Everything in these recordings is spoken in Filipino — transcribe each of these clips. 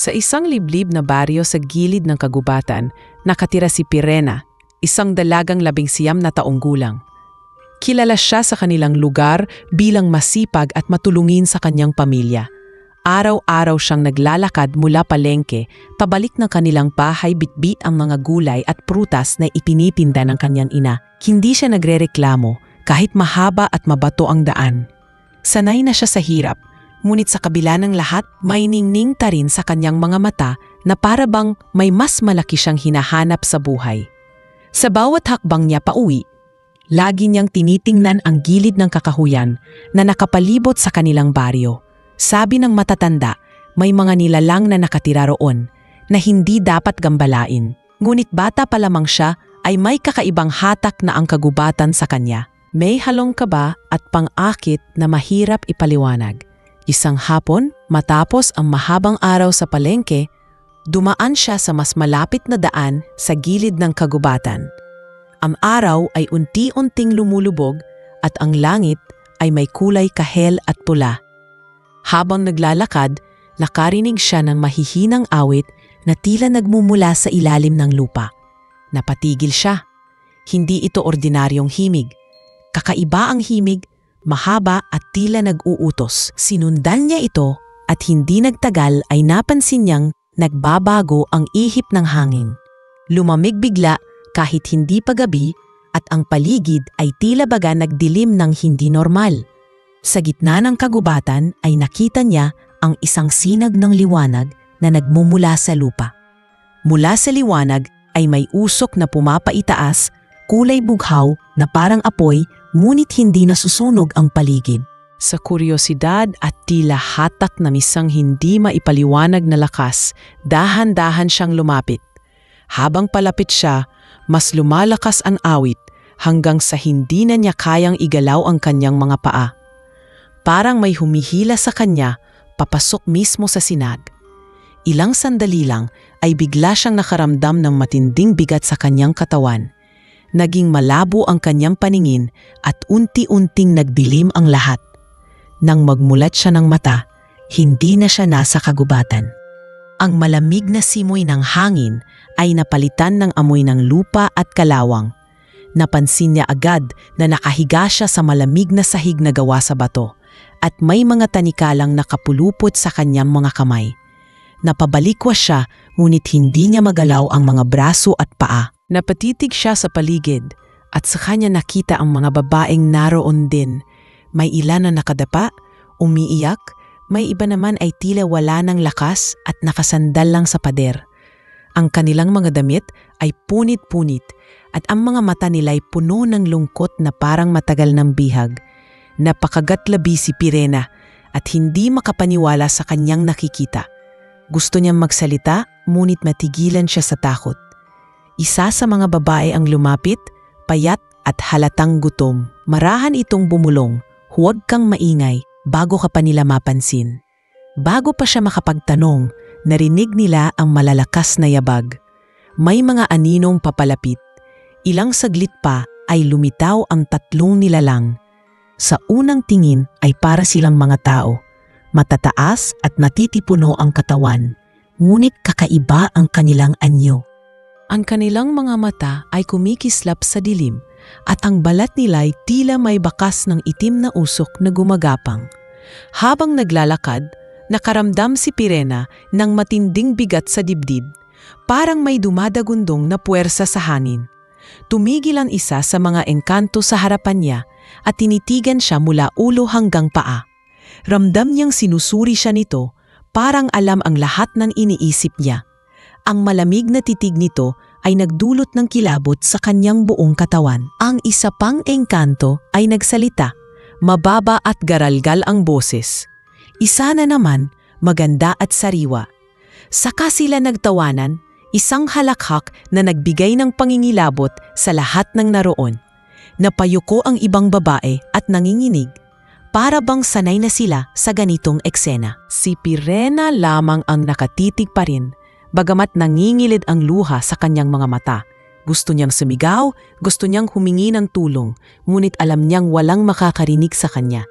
Sa isang liblib na baryo sa gilid ng kagubatan, nakatira si Pirena, isang dalagang 19 na taong gulang. Kilala siya sa kanilang lugar bilang masipag at matulungin sa kanyang pamilya. Araw-araw siyang naglalakad mula palengke, pabalik ng kanilang bahay bitbit ang mga gulay at prutas na ipinitinda ng kanyang ina. Hindi siya nagrereklamo kahit mahaba at mabato ang daan. Sanay na siya sa hirap, ngunit sa kabila ng lahat, may ningning ta rin sa kanyang mga mata na para bang may mas malaki siyang hinahanap sa buhay. Sa bawat hakbang niya pauwi, lagi niyang tinitingnan ang gilid ng kakahuyan na nakapalibot sa kanilang baryo. Sabi ng matatanda, may mga nilalang na nakatira roon na hindi dapat gambalain. Ngunit bata pa lamang siya ay may kakaibang hatak na ang kagubatan sa kanya. May halong kaba at pang-akit na mahirap ipaliwanag. Isang hapon, matapos ang mahabang araw sa palengke, dumaan siya sa mas malapit na daan sa gilid ng kagubatan. Ang araw ay unti-unting lumulubog at ang langit ay may kulay kahel at pula. Habang naglalakad, nakarinig siya ng mahihinang awit na tila nagmumula sa ilalim ng lupa. Napatigil siya. Hindi ito ordinaryong himig. Kakaiba ang himig, mahaba at tila nag-uutos. Sinundan niya ito at hindi nagtagal ay napansin niyang nagbabago ang ihip ng hangin. Lumamig bigla kahit hindi pa gabi at ang paligid ay tila baga nagdilim ng hindi normal. Sa gitna ng kagubatan ay nakita niya ang isang sinag ng liwanag na nagmumula sa lupa. Mula sa liwanag ay may usok na pumapaitaas, kulay bughaw na parang apoy, ngunit hindi nasusunog ang paligid. Sa kuryosidad at tila hatak na misang hindi maipaliwanag na lakas, dahan-dahan siyang lumapit. Habang palapit siya, mas lumalakas ang awit hanggang sa hindi na niya kayang igalaw ang kanyang mga paa. Parang may humihila sa kanya, papasok mismo sa sinag. Ilang sandali lang ay bigla siyang nakaramdam ng matinding bigat sa kanyang katawan. Naging malabo ang kanyang paningin at unti-unting nagdilim ang lahat. Nang magmulat siya ng mata, hindi na siya nasa kagubatan. Ang malamig na simoy ng hangin ay napalitan ng amoy ng lupa at kalawang. Napansin niya agad na nakahiga siya sa malamig na sahig na gawa sa bato at may mga tanikalang nakapulupot sa kanyang mga kamay. Napabalikwas siya ngunit hindi niya magalaw ang mga braso at paa. Napatitig siya sa paligid at sa kanya nakita ang mga babaeng naroon din. May ilan na nakadapa, umiiyak, may iba naman ay tila wala ng lakas at nakasandal lang sa pader. Ang kanilang mga damit ay punit-punit at ang mga mata nila ay puno ng lungkot na parang matagal ng bihag. Napakagatlabi si Pirena at hindi makapaniwala sa kanyang nakikita. Gusto niyang magsalita, ngunit matigilan siya sa takot. Isa sa mga babae ang lumapit, payat at halatang gutom. Marahan itong bumulong, huwag kang maingay bago ka pa nila mapansin. Bago pa siya makapagtanong, narinig nila ang malalakas na yabag. May mga aninong papalapit. Ilang saglit pa ay lumitaw ang 3 nilalang. Sa unang tingin ay para silang mga tao. Matataas at natitipuno ang katawan, ngunit kakaiba ang kanilang anyo. Ang kanilang mga mata ay kumikislap sa dilim at ang balat nila ay tila may bakas ng itim na usok na gumagapang. Habang naglalakad, nakaramdam si Pirena ng matinding bigat sa dibdib, parang may dumadagundong na puwersa sa hangin. Tumigil ang isa sa mga engkanto sa harapan niya at tinitigan siya mula ulo hanggang paa. Ramdam niyang sinusuri siya nito, parang alam ang lahat ng iniisip niya. Ang malamig na titig nito ay nagdulot ng kilabot sa kanyang buong katawan. Ang isa pang engkanto ay nagsalita, mababa at garalgal ang boses. Isa na naman, maganda at sariwa. Saka sila nagtawanan, isang halakhak na nagbigay ng pangingilabot sa lahat ng naroon. Napayuko ang ibang babae at nanginginig. Para bang sanay na sila sa ganitong eksena. Si Pirena lamang ang nakatitig pa rin, bagamat nangingilid ang luha sa kanyang mga mata. Gusto niyang sumigaw, gusto niyang humingi ng tulong, ngunit alam niyang walang makakarinig sa kanya.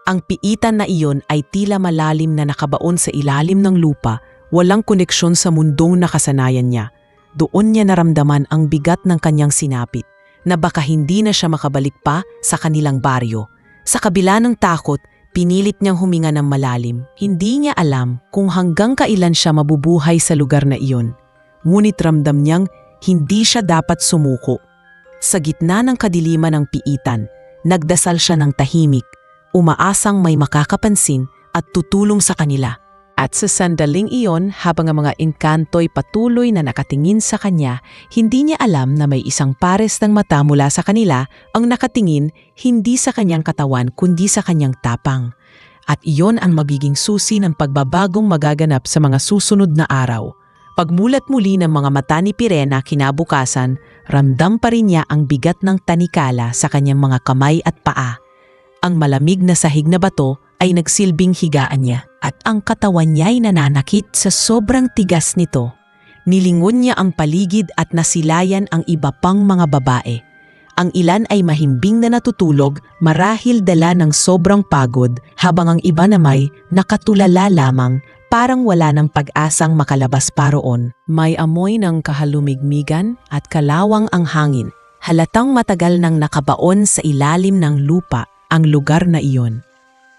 Ang piitan na iyon ay tila malalim na nakabaon sa ilalim ng lupa, Walang koneksyon sa mundong nakasanayan niya. Doon niya naramdaman ang bigat ng kanyang sinapit, na baka hindi na siya makabalik pa sa kanilang baryo. Sa kabila ng takot, pinilit niyang huminga ng malalim. Hindi niya alam kung hanggang kailan siya mabubuhay sa lugar na iyon. Ngunit ramdam niyang hindi siya dapat sumuko. Sa gitna ng kadiliman ng piitan, nagdasal siya ng tahimik, umaasang may makakapansin at tutulong sa kanila. At sa sandaling iyon, habang ang mga engkanto'y patuloy na nakatingin sa kanya, hindi niya alam na may isang pares ng mata mula sa kanila ang nakatingin hindi sa kanyang katawan kundi sa kanyang tapang. At iyon ang magiging susi ng pagbabagong magaganap sa mga susunod na araw. Pagmulat muli ng mga mata ni Pirena kinabukasan, ramdam pa rin niya ang bigat ng tanikala sa kanyang mga kamay at paa. Ang malamig na sahig na bato ay nagsilbing higaan niya at ang katawan niya'y nananakit sa sobrang tigas nito. Nilingon niya ang paligid at nasilayan ang iba pang mga babae. Ang ilan ay mahimbing na natutulog marahil dala ng sobrang pagod habang ang iba namay nakatulala lamang parang wala ng pag-asang makalabas pa roon. May amoy ng kahalumigmigan at kalawang ang hangin. Halatang matagal nang nakabaon sa ilalim ng lupa ang lugar na iyon.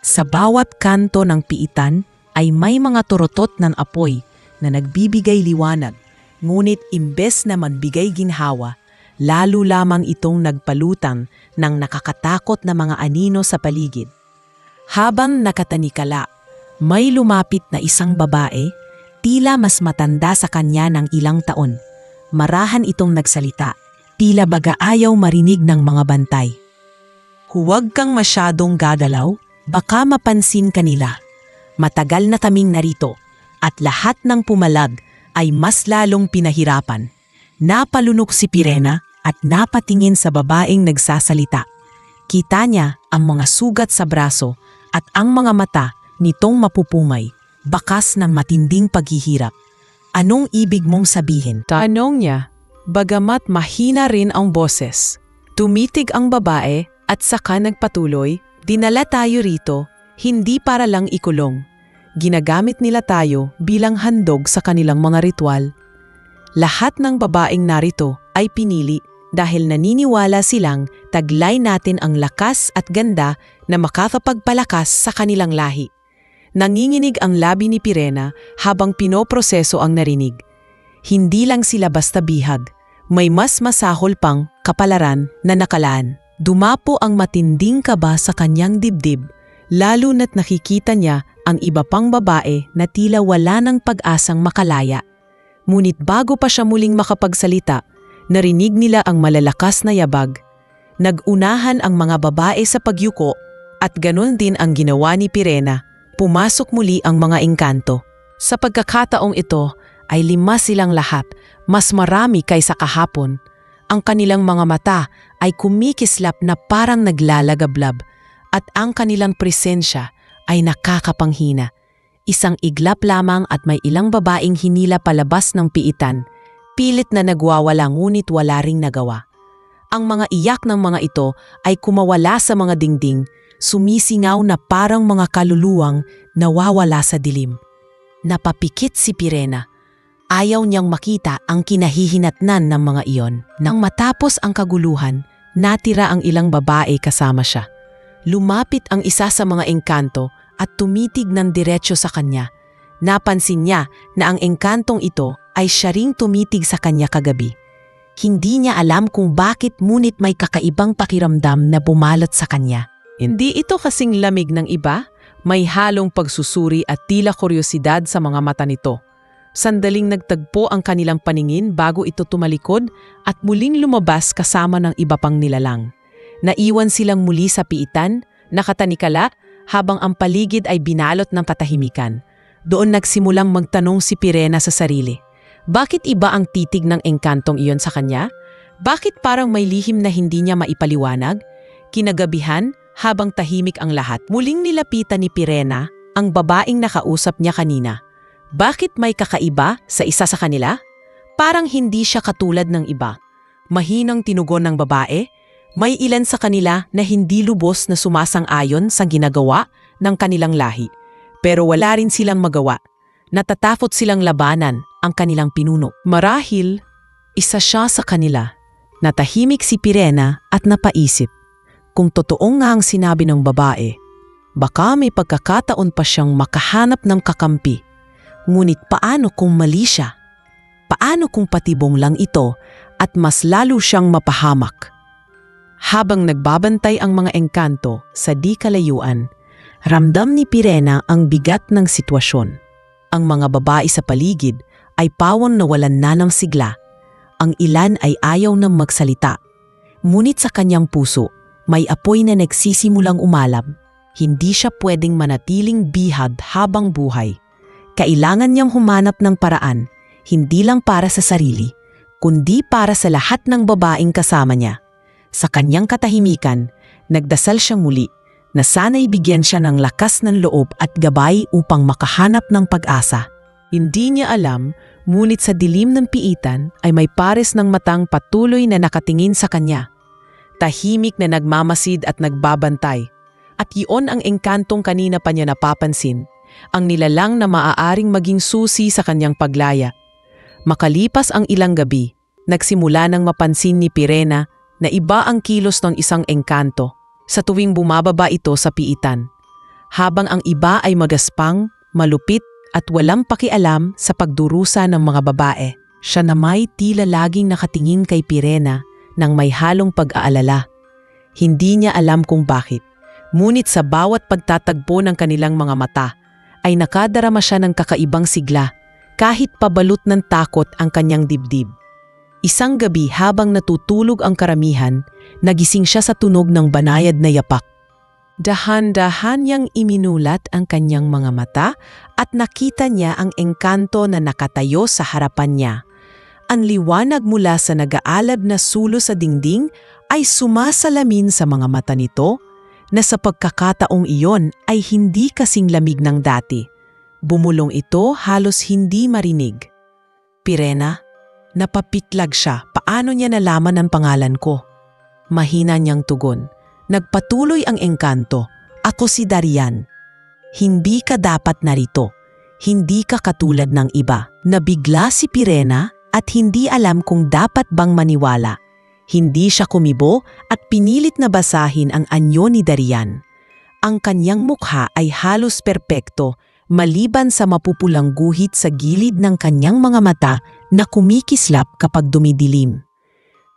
Sa bawat kanto ng piitan ay may mga turotot ng apoy na nagbibigay liwanag, ngunit imbes na magbigay ginhawa, lalo lamang itong nagpalutang ng nakakatakot na mga anino sa paligid. Habang nakatanikala, may lumapit na isang babae, tila mas matanda sa kanya ng ilang taon. Marahan itong nagsalita, tila baga ayaw marinig ng mga bantay. "Huwag kang masyadong gagalaw. Baka mapansin kanila. Matagal na kaming narito at lahat ng pumalag ay mas lalong pinahirapan." Napalunok si Pirena at napatingin sa babaeng nagsasalita. Kita niya ang mga sugat sa braso at ang mga mata nitong mapupumay, bakas ng matinding paghihirap. "Anong ibig mong sabihin?" tanong niya, bagamat mahina rin ang boses. Tumitig ang babae at saka nagpatuloy, "Dinala tayo rito, hindi para lang ikulong. Ginagamit nila tayo bilang handog sa kanilang mga ritual." Lahat ng babaeng narito ay pinili dahil naniniwala silang taglay natin ang lakas at ganda na makakapagpalakas sa kanilang lahi. Nanginginig ang labi ni Pirena habang pinoproseso ang narinig. Hindi lang sila basta bihag, may mas masahol pang kapalaran na nakalaan. Dumapo ang matinding kaba sa kanyang dibdib, lalo na't nakikita niya ang iba pang babae na tila wala ng pag-asang makalaya. Ngunit bago pa siya muling makapagsalita, narinig nila ang malalakas na yabag. Nag-unahan ang mga babae sa pagyuko at ganon din ang ginawa ni Pirena. Pumasok muli ang mga engkanto. Sa pagkakataong ito ay 5 silang lahat, mas marami kaysa kahapon. Ang kanilang mga mata ay kumikislap na parang naglalagablab at ang kanilang presensya ay nakakapanghina. Isang iglap lamang at may ilang babaeng hinila palabas ng piitan. Pilit na nagwawala ngunit wala ring nagawa. Ang mga iyak ng mga ito ay kumawala sa mga dingding, sumisingaw na parang mga kaluluwang nawawala sa dilim. Napapikit si Pirena. Ayaw niyang makita ang kinahihinatnan ng mga iyon. Nang matapos ang kaguluhan, natira ang ilang babae kasama siya. Lumapit ang isa sa mga engkanto at tumitig ng diretso sa kanya. Napansin niya na ang engkantong ito ay siya ring tumitig sa kanya kagabi. Hindi niya alam kung bakit ngunit may kakaibang pakiramdam na bumalot sa kanya. Hindi ito kasing lamig ng iba, may halong pagsusuri at tila kuryosidad sa mga mata nito. Sandaling nagtagpo ang kanilang paningin bago ito tumalikod at muling lumabas kasama ng iba pang nilalang. Naiwan silang muli sa piitan, nakatanikala habang ang paligid ay binalot ng katahimikan. Doon nagsimulang magtanong si Pirena sa sarili. Bakit iba ang titig ng engkantong iyon sa kanya? Bakit parang may lihim na hindi niya maipaliwanag? Kinagabihan, habang tahimik ang lahat, muling nilapitan ni Pirena ang babaeng nakausap niya kanina. Bakit may kakaiba sa isa sa kanila? Parang hindi siya katulad ng iba. Mahinang tinugon ng babae, may ilan sa kanila na hindi lubos na sumasang-ayon sa ginagawa ng kanilang lahi. Pero wala rin silang magawa. Natatakot silang labanan ang kanilang pinuno. Marahil, isa siya sa kanila. Natahimik si Pirena at napaisip, kung totoo nga ang sinabi ng babae, baka may pagkakataon pa siyang makahanap ng kakampi. Ngunit paano kung mali siya? Paano kung patibong lang ito at mas lalo siyang mapahamak? Habang nagbabantay ang mga engkanto sa di kalayuan, ramdam ni Pirena ang bigat ng sitwasyon. Ang mga babae sa paligid ay pawang nawalan na ng sigla. Ang ilan ay ayaw nang magsalita. Ngunit sa kanyang puso, may apoy na nagsisimulang umalab. Hindi siya pwedeng manatiling bihag habang buhay. Kailangan niyang humanap ng paraan, hindi lang para sa sarili, kundi para sa lahat ng babaeng kasama niya. Sa kanyang katahimikan, nagdasal siyang muli na sana'y bigyan siya ng lakas ng loob at gabay upang makahanap ng pag-asa. Hindi niya alam, ngunit sa dilim ng piitan ay may pares ng matang patuloy na nakatingin sa kanya. Tahimik na nagmamasid at nagbabantay. At iyon ang engkantong kanina pa niya napapansin, ang nilalang na maaaring maging susi sa kanyang paglaya. Makalipas ang ilang gabi, nagsimula nang mapansin ni Pirena na iba ang kilos ng isang engkanto sa tuwing bumababa ito sa piitan. Habang ang iba ay magaspang, malupit at walang pakialam sa pagdurusa ng mga babae, siya na may tila laging nakatingin kay Pirena nang may halong pag-aalala. Hindi niya alam kung bakit, ngunit sa bawat pagtatagpo ng kanilang mga mata ay nakadarama siya ng kakaibang sigla kahit pabalot ng takot ang kanyang dibdib. Isang gabi habang natutulog ang karamihan, nagising siya sa tunog ng banayad na yapak. Dahan-dahan niyang iminulat ang kanyang mga mata at nakita niya ang engkanto na nakatayo sa harapan niya. Ang liwanag mula sa nag-aalab na sulo sa dingding ay sumasalamin sa mga mata nito na sa pagkakataong iyon ay hindi kasing lamig ng dati. Bumulong ito halos hindi marinig. Pirena? Napapitlag siya. Paano niya nalaman ang pangalan ko? Mahina niyang tugon. Nagpatuloy ang engkanto. Ako si Darian. Hindi ka dapat narito. Hindi ka katulad ng iba. Nabigla si Pirena at hindi alam kung dapat bang maniwala. Hindi siya kumibo at pinilit na basahin ang anyo ni Darian. Ang kanyang mukha ay halos perpekto maliban sa mapupulang guhit sa gilid ng kanyang mga mata na kumikislap kapag dumidilim.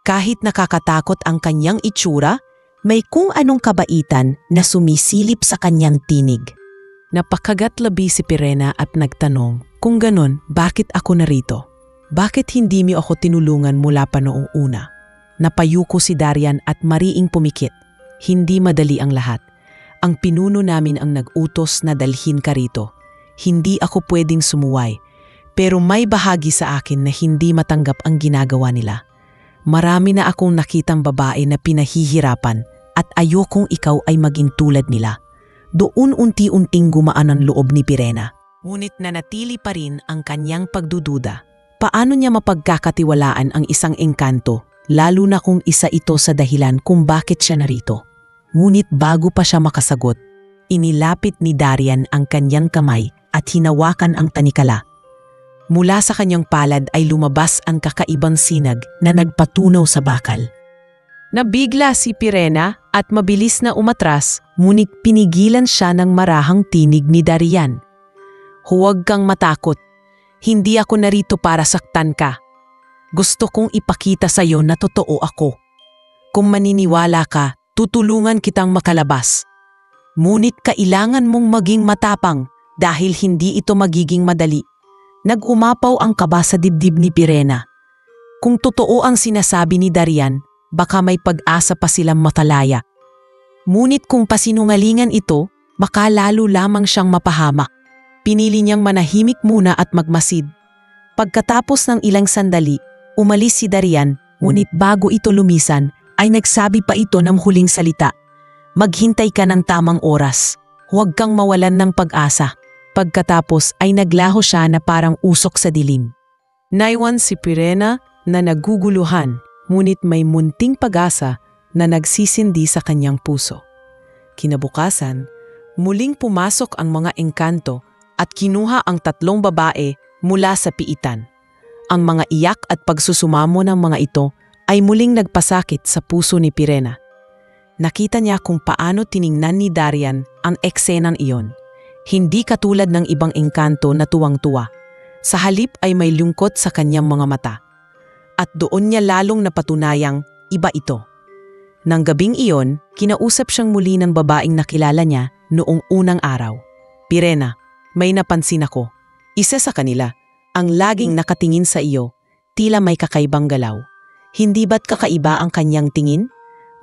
Kahit nakakatakot ang kanyang itsura, may kung anong kabaitan na sumisilip sa kanyang tinig. Napakagatlabi si Pirena at nagtanong, kung ganon, bakit ako narito? Bakit hindi mo ako tinulungan mula pa noong una? Napayuko si Darian at mariing pumikit. Hindi madali ang lahat. Ang pinuno namin ang nag-utos na dalhin ka rito. Hindi ako pwedeng sumuway, pero may bahagi sa akin na hindi matanggap ang ginagawa nila. Marami na akong nakitang babae na pinahihirapan at ayokong ikaw ay maging tulad nila. Doon unti-unting gumaan ang loob ni Pirena. Ngunit nanatili pa rin ang kanyang pagdududa. Paano niya mapagkakatiwalaan ang isang engkanto, lalo na kung isa ito sa dahilan kung bakit siya narito? Ngunit bago pa siya makasagot, inilapit ni Darian ang kanyang kamay at hinawakan ang tanikala. Mula sa kanyang palad ay lumabas ang kakaibang sinag na nagpatunaw sa bakal. Nabigla si Pirena at mabilis na umatras, ngunit pinigilan siya ng marahang tinig ni Darian. Huwag kang matakot. Hindi ako narito para saktan ka. Gusto kong ipakita sa iyo na totoo ako. Kung maniniwala ka, tutulungan kitang makalabas. Ngunit kailangan mong maging matapang dahil hindi ito magiging madali. Nag-umapaw ang kaba sa dibdib ni Pirena. Kung totoo ang sinasabi ni Darian, baka may pag-asa pa silang matalaya. Ngunit kung pasinungalingan ito, baka lalo lamang siyang mapahamak. Pinili niyang manahimik muna at magmasid. Pagkatapos ng ilang sandali, umalis si Darian, ngunit bago ito lumisan, ay nagsabi pa ito ng huling salita. Maghintay ka ng tamang oras. Huwag kang mawalan ng pag-asa. Pagkatapos ay naglaho siya na parang usok sa dilim. Naiwan si Pirena na naguguluhan, ngunit may munting pag-asa na nagsisindi sa kanyang puso. Kinabukasan, muling pumasok ang mga engkanto at kinuha ang 3 babae mula sa piitan. Ang mga iyak at pagsusumamo ng mga ito ay muling nagpasakit sa puso ni Pirena. Nakita niya kung paano tiningnan ni Darian ang eksenang iyon. Hindi katulad ng ibang engkanto na tuwang-tuwa. Sa halip ay may lungkot sa kanyang mga mata. At doon niya lalong napatunayang iba ito. Nang gabing iyon, kinausap siyang muli ng babaeng nakilala niya noong unang araw. Pirena, may napansin ako. Isa sa kanila, ang laging nakatingin sa iyo, tila may kakaibang galaw. Hindi ba't kakaiba ang kanyang tingin?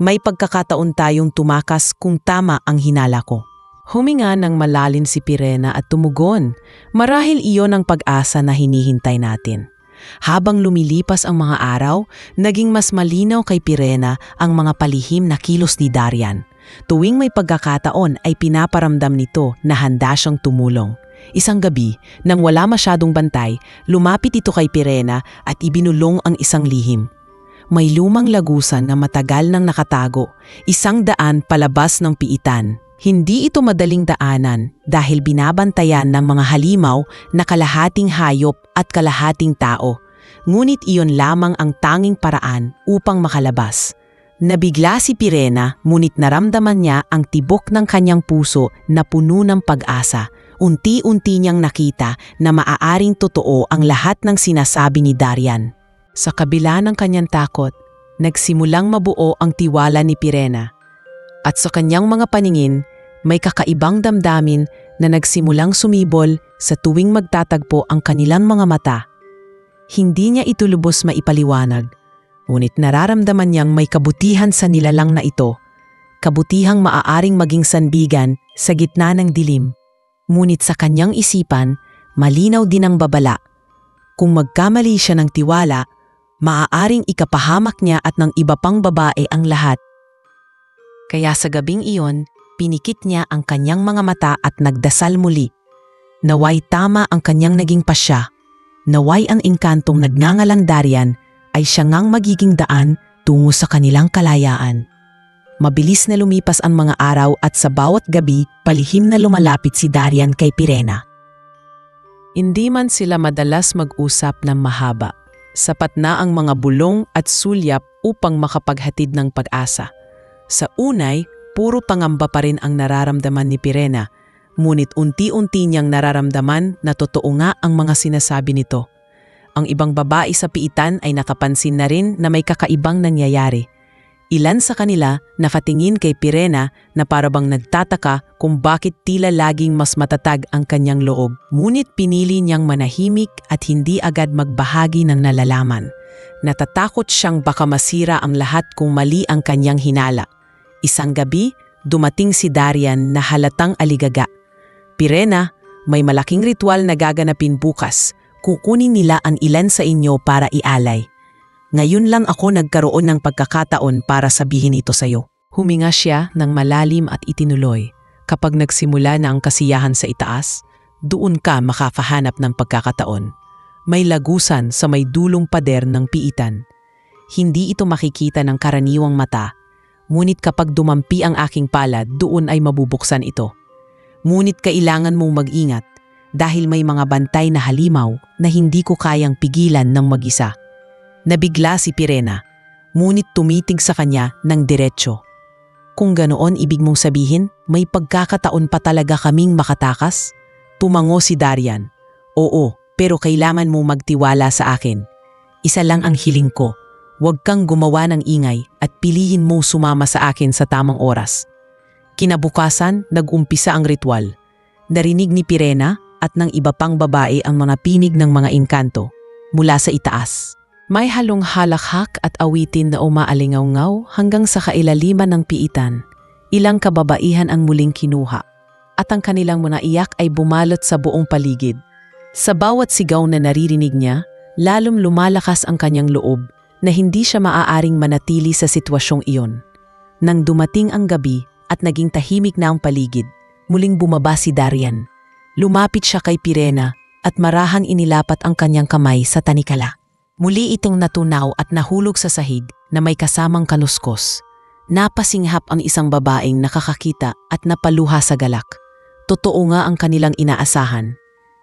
May pagkakataon tayong tumakas kung tama ang hinala ko. Huminga ng malalim si Pirena at tumugon. Marahil iyon ang pag-asa na hinihintay natin. Habang lumilipas ang mga araw, naging mas malinaw kay Pirena ang mga palihim na kilos ni Darian. Tuwing may pagkakataon ay pinaparamdam nito na handa siyang tumulong. Isang gabi, nang wala masyadong bantay, lumapit ito kay Pirena at ibinulong ang isang lihim. May lumang lagusan na matagal nang nakatago, 100 palabas ng piitan. Hindi ito madaling daanan dahil binabantayan ng mga halimaw na kalahating hayop at kalahating tao. Ngunit iyon lamang ang tanging paraan upang makalabas. Nabigla si Pirena, ngunit naramdaman niya ang tibok ng kanyang puso na puno ng pag-asa. Unti-unti niyang nakita na maaaring totoo ang lahat ng sinasabi ni Darian. Sa kabila ng kanyang takot, nagsimulang mabuo ang tiwala ni Pirena. At sa kanyang mga paningin, may kakaibang damdamin na nagsimulang sumibol sa tuwing magtatagpo ang kanilang mga mata. Hindi niya ito lubos maipaliwanag, ngunit nararamdaman niyang may kabutihan sa nilalang na ito, kabutihang maaaring maging sanbigan sa gitna ng dilim. Ngunit sa kanyang isipan, malinaw din ang babala. Kung magkamali siya ng tiwala, maaaring ikapahamak niya at ng iba pang babae ang lahat. Kaya sa gabing iyon, pinikit niya ang kanyang mga mata at nagdasal muli. Naway tama ang kanyang naging pasya. Naway ang engkantong nagngangalang Darian ay siya ngang magiging daan tungo sa kanilang kalayaan. Mabilis na lumipas ang mga araw at sa bawat gabi, palihim na lumalapit si Darian kay Pirena. Hindi man sila madalas mag-usap ng mahaba. Sapat na ang mga bulong at sulyap upang makapaghatid ng pag-asa. Sa unay, puro pangamba pa rin ang nararamdaman ni Pirena, ngunit unti-unti niyang nararamdaman na totoo nga ang mga sinasabi nito. Ang ibang babae sa piitan ay nakapansin na rin na may kakaibang nangyayari. Ilan sa kanila nakatingin kay Pirena na parabang nagtataka kung bakit tila laging mas matatag ang kanyang loob. Ngunit pinili niyang manahimik at hindi agad magbahagi ng nalalaman. Natatakot siyang baka masira ang lahat kung mali ang kanyang hinala. Isang gabi, dumating si Darian na halatang aligaga. Pirena, may malaking ritual na gaganapin bukas. Kukunin nila ang ilan sa inyo para ialay. Ngayon lang ako nagkaroon ng pagkakataon para sabihin ito sa'yo. Huminga siya ng malalim at itinuloy. Kapag nagsimula na ang kasiyahan sa itaas, doon ka makakahanap ng pagkakataon. May lagusan sa may dulong pader ng piitan. Hindi ito makikita ng karaniwang mata. Ngunit kapag dumampi ang aking palad, doon ay mabubuksan ito. Ngunit kailangan mong mag-ingat dahil may mga bantay na halimaw na hindi ko kayang pigilan ng mag-isa. Nabigla si Pirena, ngunit tumitig sa kanya ng diretsyo. Kung ganoon ibig mong sabihin, may pagkakataon pa talaga kaming makatakas? Tumango si Darian. Oo, pero kailangan mong magtiwala sa akin. Isa lang ang hiling ko. Huwag kang gumawa ng ingay at piliin mo sumama sa akin sa tamang oras. Kinabukasan, nag-umpisa ang ritual. Narinig ni Pirena at ng iba pang babae ang mga pinig ng mga engkanto mula sa itaas. May halong halakhak at awitin na umaalingaw-ngaw hanggang sa kailaliman ng piitan. Ilang kababaihan ang muling kinuha at ang kanilang mga iyak ay bumalot sa buong paligid. Sa bawat sigaw na naririnig niya, lalong lumalakas ang kanyang loob na hindi siya maaaring manatili sa sitwasyong iyon. Nang dumating ang gabi at naging tahimik na ang paligid, muling bumaba si Darian. Lumapit siya kay Pirena at marahang inilapat ang kanyang kamay sa tanikala. Muli itong natunaw at nahulog sa sahig na may kasamang kaluskos. Napasinghap ang isang babaeng nakakakita at napaluha sa galak. Totoo nga ang kanilang inaasahan.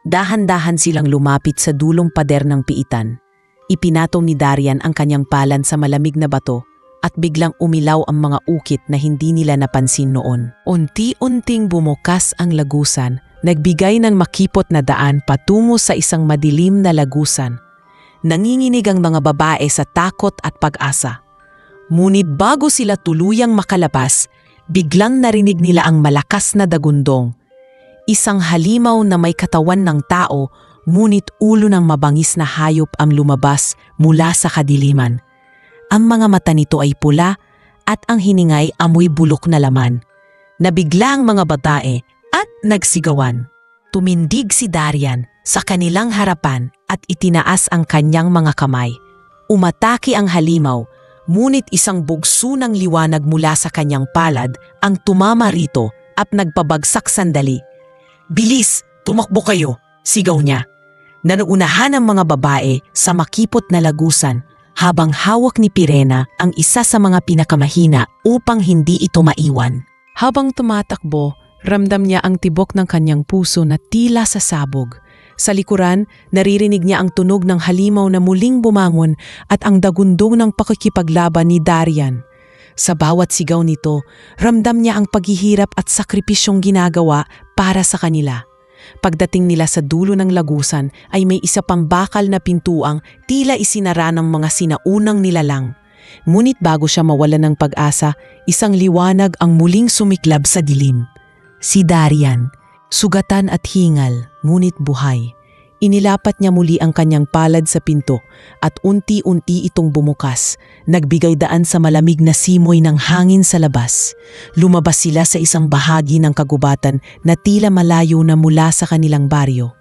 Dahan-dahan silang lumapit sa dulong pader ng piitan. Ipinatong ni Darian ang kanyang palad sa malamig na bato at biglang umilaw ang mga ukit na hindi nila napansin noon. Unti-unting bumukas ang lagusan, nagbigay ng makipot na daan patungo sa isang madilim na lagusan. Nanginginig ang mga babae sa takot at pag-asa. Ngunit bago sila tuluyang makalabas, biglang narinig nila ang malakas na dagundong. Isang halimaw na may katawan ng tao, ngunit ulo ng mabangis na hayop ang lumabas mula sa kadiliman. Ang mga mata nito ay pula at ang hiningay amoy bulok na laman. Nabigla ang mga babae at nagsigawan. Tumindig si Darian sa kanilang harapan at itinaas ang kanyang mga kamay. Umatake ang halimaw, ngunit isang bugso ng liwanag mula sa kanyang palad ang tumama rito at nagpabagsak sandali. "Bilis! Tumakbo kayo!" sigaw niya. Nanuunahan ang mga babae sa makipot na lagusan habang hawak ni Pirena ang isa sa mga pinakamahina upang hindi ito maiwan. Habang tumatakbo, ramdam niya ang tibok ng kanyang puso na tila sasabog. Sa likuran, naririnig niya ang tunog ng halimaw na muling bumangon at ang dagundong ng pakikipaglaban ni Darian. Sa bawat sigaw nito, ramdam niya ang paghihirap at sakripisyong ginagawa para sa kanila. Pagdating nila sa dulo ng lagusan ay may isa pang bakal na pintuang tila isinara ng mga sinaunang nilalang. Ngunit bago siya mawalan ng pag-asa, isang liwanag ang muling sumiklab sa dilim. Si Darian, sugatan at hingal, ngunit buhay. Inilapat niya muli ang kanyang palad sa pinto at unti-unti itong bumukas, nagbigay daan sa malamig na simoy ng hangin sa labas. Lumabas sila sa isang bahagi ng kagubatan na tila malayo na mula sa kanilang baryo.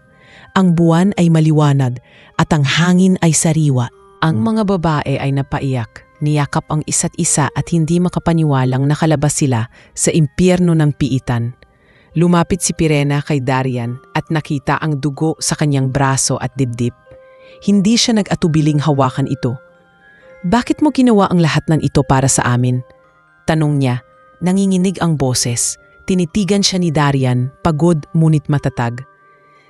Ang buwan ay maliwanag at ang hangin ay sariwa. Ang mga babae ay napaiyak, niyakap ang isa't isa at hindi makapaniwalang nakalabas sila sa impyerno ng piitan. Lumapit si Pirena kay Darian at nakita ang dugo sa kanyang braso at dibdib. Hindi siya nag-atubiling hawakan ito. "Bakit mo ginawa ang lahat ng ito para sa amin?" tanong niya. Nanginginig ang boses. Tinitigan siya ni Darian, pagod ngunit matatag.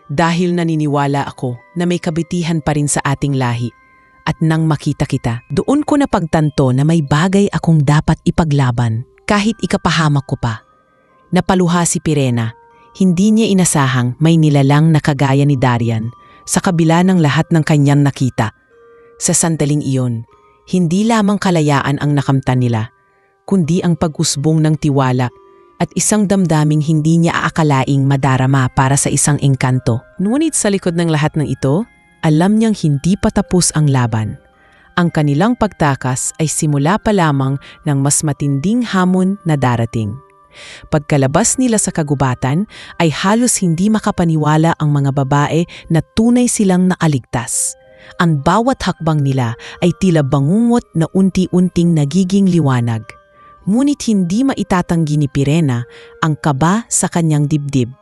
"Dahil naniniwala ako na may kabitihan pa rin sa ating lahi. At nang makita kita, doon ko napagtanto na may bagay akong dapat ipaglaban kahit ikapahamak ko pa." Napaluha si Pirena. Hindi niya inasahang may nilalang na kagaya ni Darian sa kabila ng lahat ng kanyang nakita. Sa sandaling iyon, hindi lamang kalayaan ang nakamtan nila, kundi ang pag-usbong ng tiwala at isang damdaming hindi niya aakalaing madarama para sa isang engkanto. Ngunit sa likod ng lahat ng ito, alam niyang hindi pa tapos ang laban. Ang kanilang pagtakas ay simula pa lamang ng mas matinding hamon na darating. Pagkalabas nila sa kagubatan ay halos hindi makapaniwala ang mga babae na tunay silang naaligtas. Ang bawat hakbang nila ay tila bangungot na unti-unting nagiging liwanag. Ngunit hindi maitatanggi ni Pirena ang kaba sa kanyang dibdib.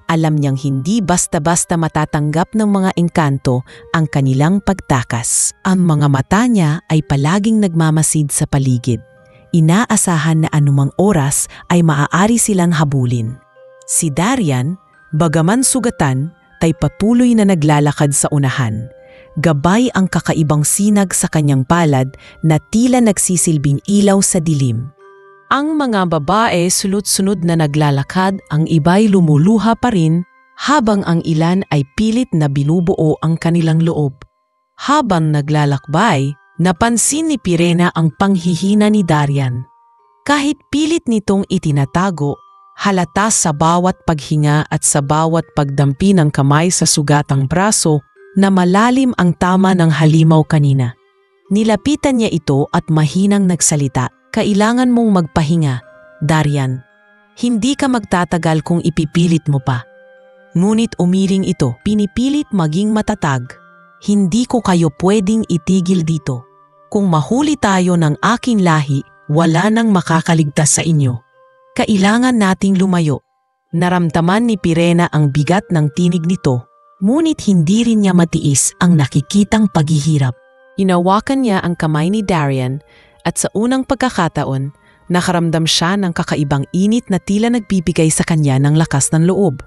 Alam niyang hindi basta-basta matatanggap ng mga engkanto ang kanilang pagtakas. Ang mga mata niya ay palaging nagmamasid sa paligid. Inaasahan na anumang oras ay maaari silang habulin. Si Darian, bagaman sugatan, ay patuloy na naglalakad sa unahan. Gabay ang kakaibang sinag sa kanyang palad na tila nagsisilbing ilaw sa dilim. Ang mga babae sunod-sunod na naglalakad, ang iba'y lumuluha pa rin, habang ang ilan ay pilit na binubuo ang kanilang loob. Habang naglalakbay, napansin ni Pirena ang panghihina ni Darian. Kahit pilit nitong itinatago, halata sa bawat paghinga at sa bawat pagdampi ng kamay sa sugatang braso na malalim ang tama ng halimaw kanina. Nilapitan niya ito at mahinang nagsalita, "Kailangan mong magpahinga, Darian. Hindi ka magtatagal kung ipipilit mo pa." Ngunit umiling ito, pinipilit maging matatag. "Hindi ko kayo pwedeng itigil dito. Kung mahuli tayo ng aking lahi, wala nang makakaligtas sa inyo. Kailangan nating lumayo." Naramdaman ni Pirena ang bigat ng tinig nito, ngunit hindi rin niya matiis ang nakikitang paghihirap. Inawakan niya ang kamay ni Darian at sa unang pagkakataon, nakaramdam siya ng kakaibang init na tila nagbibigay sa kanya ng lakas ng loob.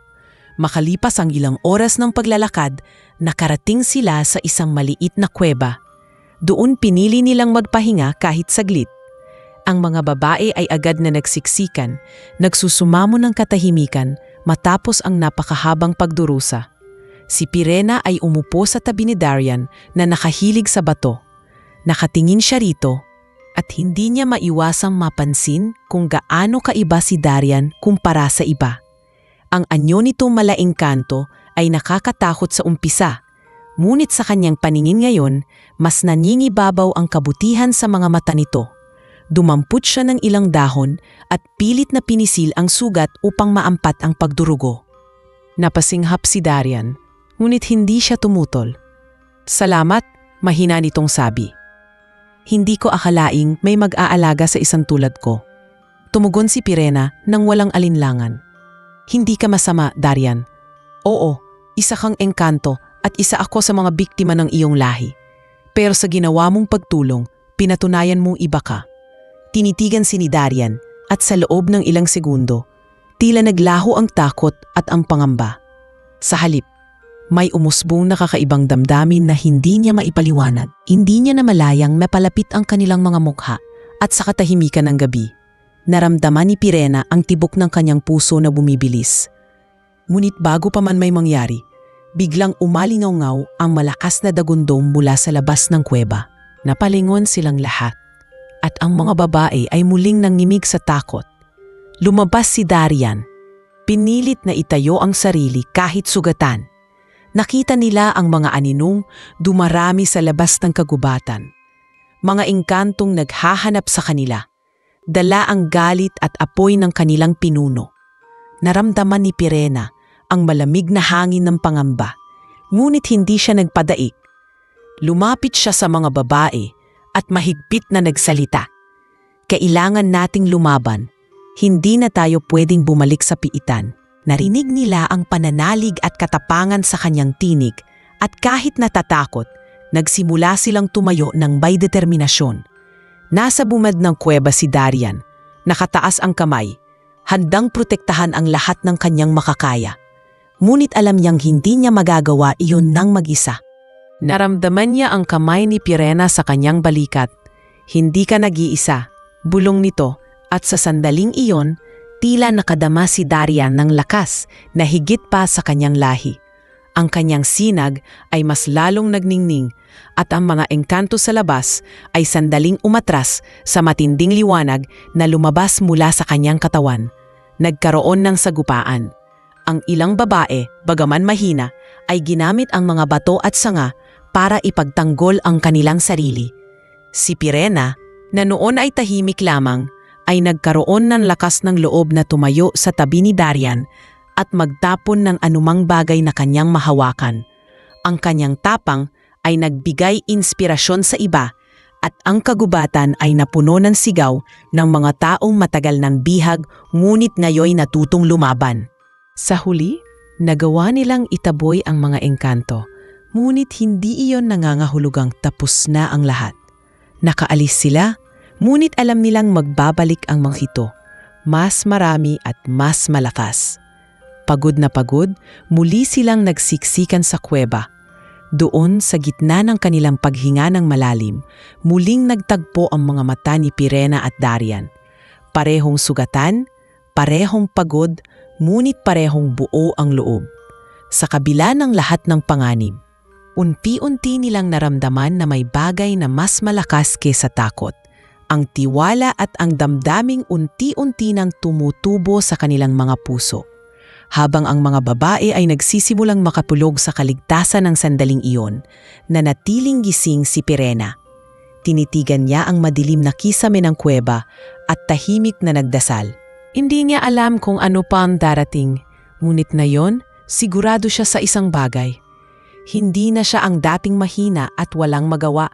Makalipas ang ilang oras ng paglalakad, nakarating sila sa isang maliit na kuweba. Doon pinili nilang magpahinga kahit saglit. Ang mga babae ay agad na nagsiksikan, nagsusumamo ng katahimikan matapos ang napakahabang pagdurusa. Si Pirena ay umupo sa tabi ni Darian na nakahilig sa bato. Nakatingin siya rito at hindi niya maiwasang mapansin kung gaano kaiba si Darian kumpara sa iba. Ang anyo nito malaengkanto ay nakakatakot sa umpisa, ngunit sa kanyang paningin ngayon, mas nangingibabaw ang kabutihan sa mga mata nito. Dumampot siya ng ilang dahon at pilit na pinisil ang sugat upang maampat ang pagdurugo. Napasinghap si Darian, ngunit hindi siya tumutol. "Salamat," mahina nitong sabi. "Hindi ko akalaing may mag-aalaga sa isang tulad ko." Tumugon si Pirena nang walang alinlangan. "Hindi ka masama, Darian. Oo, isa kang engkanto at isa ako sa mga biktima ng iyong lahi. Pero sa ginawa mong pagtulong, pinatunayan mong iba ka." Tinitigan si ni Darian at sa loob ng ilang segundo, tila naglaho ang takot at ang pangamba. Sa halip, may umusbong nakakaibang damdamin na hindi niya maipaliwanag. Hindi niya namalayang napalapit ang kanilang mga mukha at sa katahimikan ng gabi, naramdaman ni Pirena ang tibok ng kanyang puso na bumibilis. Ngunit bago pa man may mangyari, biglang umalingaw-ngaw ang malakas na dagundong mula sa labas ng kuweba. Napalingon silang lahat at ang mga babae ay muling nangimig sa takot. Lumabas si Darian. Pinilit na itayo ang sarili kahit sugatan. Nakita nila ang mga aninong dumarami sa labas ng kagubatan. Mga engkantong naghahanap sa kanila. Dala ang galit at apoy ng kanilang pinuno. Naramdaman ni Pirena ang malamig na hangin ng pangamba, ngunit hindi siya nagpadaig. Lumapit siya sa mga babae at mahigpit na nagsalita. "Kailangan nating lumaban. Hindi na tayo pwedeng bumalik sa piitan." Narinig nila ang pananalig at katapangan sa kanyang tinig at kahit natatakot, nagsimula silang tumayo ng may determinasyon. Nasa bumad ng kuweba si Darian, nakataas ang kamay, handang protektahan ang lahat ng kanyang makakaya. Ngunit alam niyang hindi niya magagawa iyon ng mag-isa. Naramdaman niya ang kamay ni Pirena sa kanyang balikat. "Hindi ka nag-iisa," bulong nito, at sa sandaling iyon, tila nakadama si Darian ng lakas na higit pa sa kanyang lahi. Ang kanyang sinag ay mas lalong nagningning at ang mga engkanto sa labas ay sandaling umatras sa matinding liwanag na lumabas mula sa kanyang katawan. Nagkaroon ng sagupaan. Ang ilang babae, bagaman mahina, ay ginamit ang mga bato at sanga para ipagtanggol ang kanilang sarili. Si Pirena, na noon ay tahimik lamang, ay nagkaroon ng lakas ng loob na tumayo sa tabi ni Darian at magtapon ng anumang bagay na kanyang mahawakan. Ang kanyang tapang ay nagbigay inspirasyon sa iba at ang kagubatan ay napuno ng sigaw ng mga taong matagal ng bihag ngunit ngayoy natutong lumaban. Sa huli, nagawa nilang itaboy ang mga engkanto, ngunit hindi iyon nangangahulugang tapos na ang lahat. Nakaalis sila, ngunit alam nilang magbabalik ang mga ito, mas marami at mas malakas. Pagod na pagod, muli silang nagsiksikan sa kuweba. Doon sa gitna ng kanilang paghinga ng malalim, muling nagtagpo ang mga mata ni Pirena at Darian. Parehong sugatan, parehong pagod, ngunit parehong buo ang loob. Sa kabila ng lahat ng panganib, unti-unti nilang naramdaman na may bagay na mas malakas kaysa takot. Ang tiwala at ang damdaming unti-unti nang tumutubo sa kanilang mga puso. Habang ang mga babae ay nagsisimulang makapulog sa kaligtasan ng sandaling iyon, nanatiling gising si Pirena. Tinitigan niya ang madilim na kisame ng kuweba at tahimik na nagdasal. Hindi niya alam kung ano pa ang darating, ngunit ngayon, sigurado siya sa isang bagay. Hindi na siya ang dating mahina at walang magawa,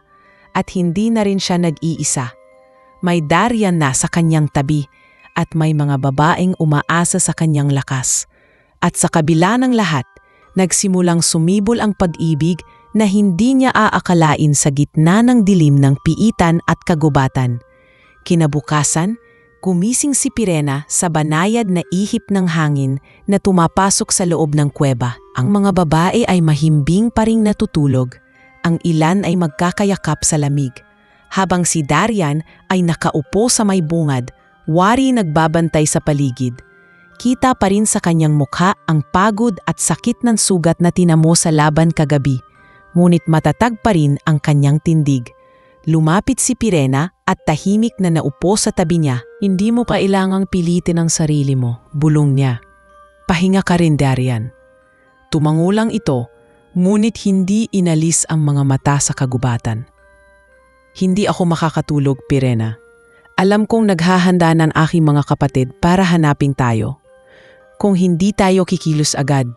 at hindi na rin siya nag-iisa. May Darian na sa kanyang tabi at may mga babaeng umaasa sa kanyang lakas. At sa kabila ng lahat, nagsimulang sumibol ang pag-ibig na hindi niya aakalain sa gitna ng dilim ng piitan at kagubatan. Kinabukasan, Gumising si Pirena sa banayad na ihip ng hangin na tumapasok sa loob ng kuweba. Ang mga babae ay mahimbing pa ring natutulog. Ang ilan ay magkakayakap sa lamig. Habang si Darian ay nakaupo sa may bungad, wari nagbabantay sa paligid. Kita pa rin sa kanyang mukha ang pagod at sakit ng sugat na tinamo sa laban kagabi. Ngunit matatag pa rin ang kanyang tindig. Lumapit si Pirena at tahimik na naupo sa tabi niya. Hindi mo kailangang pilitin ang sarili mo, bulong niya. Pahinga ka rin, Darian. Tumangulang ito, ngunit hindi inalis ang mga mata sa kagubatan. Hindi ako makakatulog, Pirena. Alam kong naghahanda ng aking mga kapatid para hanapin tayo. Kung hindi tayo kikilos agad,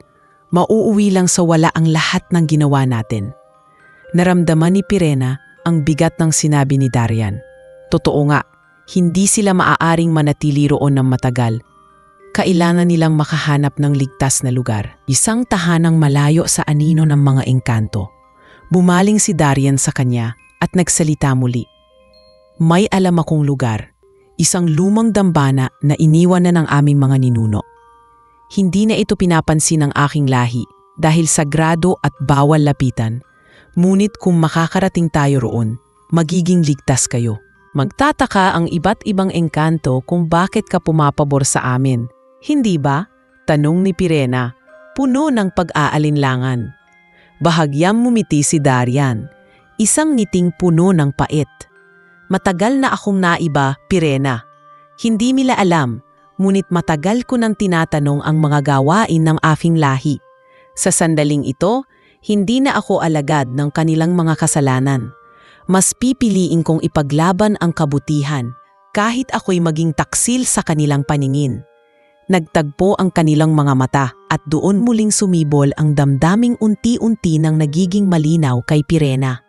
mauuwi lang sa wala ang lahat ng ginawa natin. Naramdaman ni Pirena ang bigat ng sinabi ni Darian. Totoo nga, hindi sila maaaring manatili roon ng matagal. Kailangan nilang makahanap ng ligtas na lugar. Isang tahanang malayo sa anino ng mga engkanto. Bumaling si Darian sa kanya at nagsalita muli. May alam akong lugar. Isang lumang dambana na iniwan na ng aming mga ninuno. Hindi na ito pinapansin ng aking lahi dahil sagrado at bawal lapitan. Ngunit kung makakarating tayo roon, magiging ligtas kayo. Magtataka ang iba't ibang engkanto kung bakit ka pumapabor sa amin. Hindi ba? Tanong ni Pirena, puno ng pag-aalinlangan. Bahagyang mumiti si Darian, isang ngiting puno ng pait. Matagal na akong naiba, Pirena. Hindi nila alam, ngunit matagal ko nang tinatanong ang mga gawain ng aking lahi. Sa sandaling ito, hindi na ako alagad ng kanilang mga kasalanan. Mas pipiliin kong ipaglaban ang kabutihan kahit ako'y maging taksil sa kanilang paningin. Nagtagpo ang kanilang mga mata at doon muling sumibol ang damdaming unti-unti nang nagiging malinaw kay Pirena.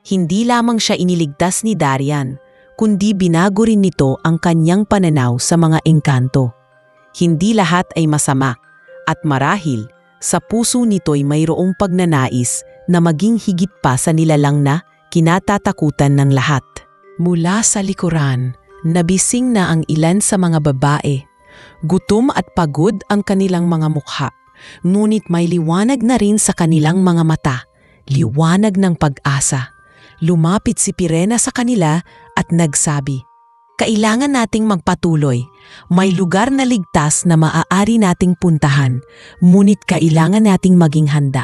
Hindi lamang siya iniligtas ni Darian, kundi binago rin nito ang kanyang pananaw sa mga engkanto. Hindi lahat ay masama at marahil sa puso nito'y mayroong pagnanais na maging higit pa sa nilalang na kinatatakutan ng lahat. Mula sa likuran, nabising na ang ilan sa mga babae. Gutom at pagod ang kanilang mga mukha, ngunit may liwanag na rin sa kanilang mga mata, liwanag ng pag-asa. Lumapit si Pirena sa kanila at nagsabi, kailangan nating magpatuloy. May lugar na ligtas na maaari nating puntahan, ngunit kailangan nating maging handa.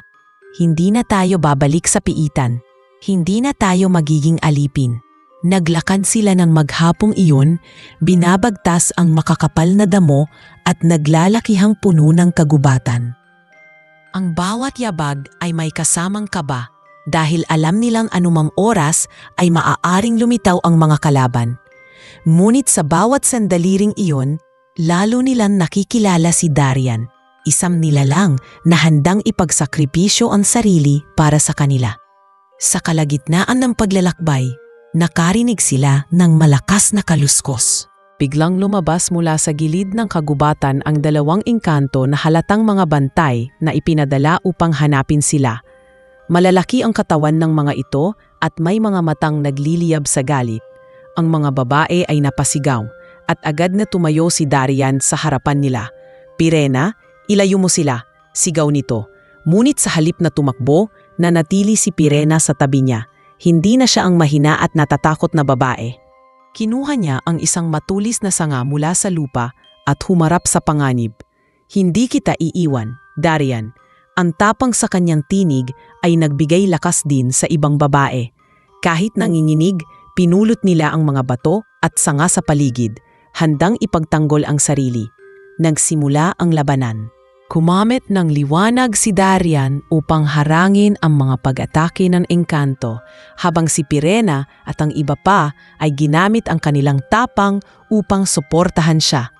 Hindi na tayo babalik sa piitan. Hindi na tayo magiging alipin. Naglakad sila ng maghapong iyon, binabagtas ang makakapal na damo at naglalakihang puno ng kagubatan. Ang bawat yabag ay may kasamang kaba dahil alam nilang anumang oras ay maaaring lumitaw ang mga kalaban. Ngunit sa bawat sandaliring iyon, lalo nilang nakikilala si Darian, isang nilalang na handang ipagsakripisyo ang sarili para sa kanila. Sa kalagitnaan ng paglalakbay, nakarinig sila ng malakas na kaluskos. Biglang lumabas mula sa gilid ng kagubatan ang dalawang engkanto na halatang mga bantay na ipinadala upang hanapin sila. Malalaki ang katawan ng mga ito at may mga matang nagliliyab sa galit. Ang mga babae ay napasigaw at agad na tumayo si Darian sa harapan nila. Pirena, ilayo mo sila, sigaw nito. Ngunit sa halip na tumakbo, nanatili si Pirena sa tabi niya. Hindi na siya ang mahina at natatakot na babae. Kinuha niya ang isang matulis na sanga mula sa lupa at humarap sa panganib. Hindi kita iiwan, Darian. Ang tapang sa kanyang tinig ay nagbigay lakas din sa ibang babae. Kahit nanginginig, pinulot nila ang mga bato at sanga sa paligid, handang ipagtanggol ang sarili. Nagsimula ang labanan. Kumamit ng liwanag si Darian upang harangin ang mga pag-atake ng engkanto, habang si Pirena at ang iba pa ay ginamit ang kanilang tapang upang suportahan siya.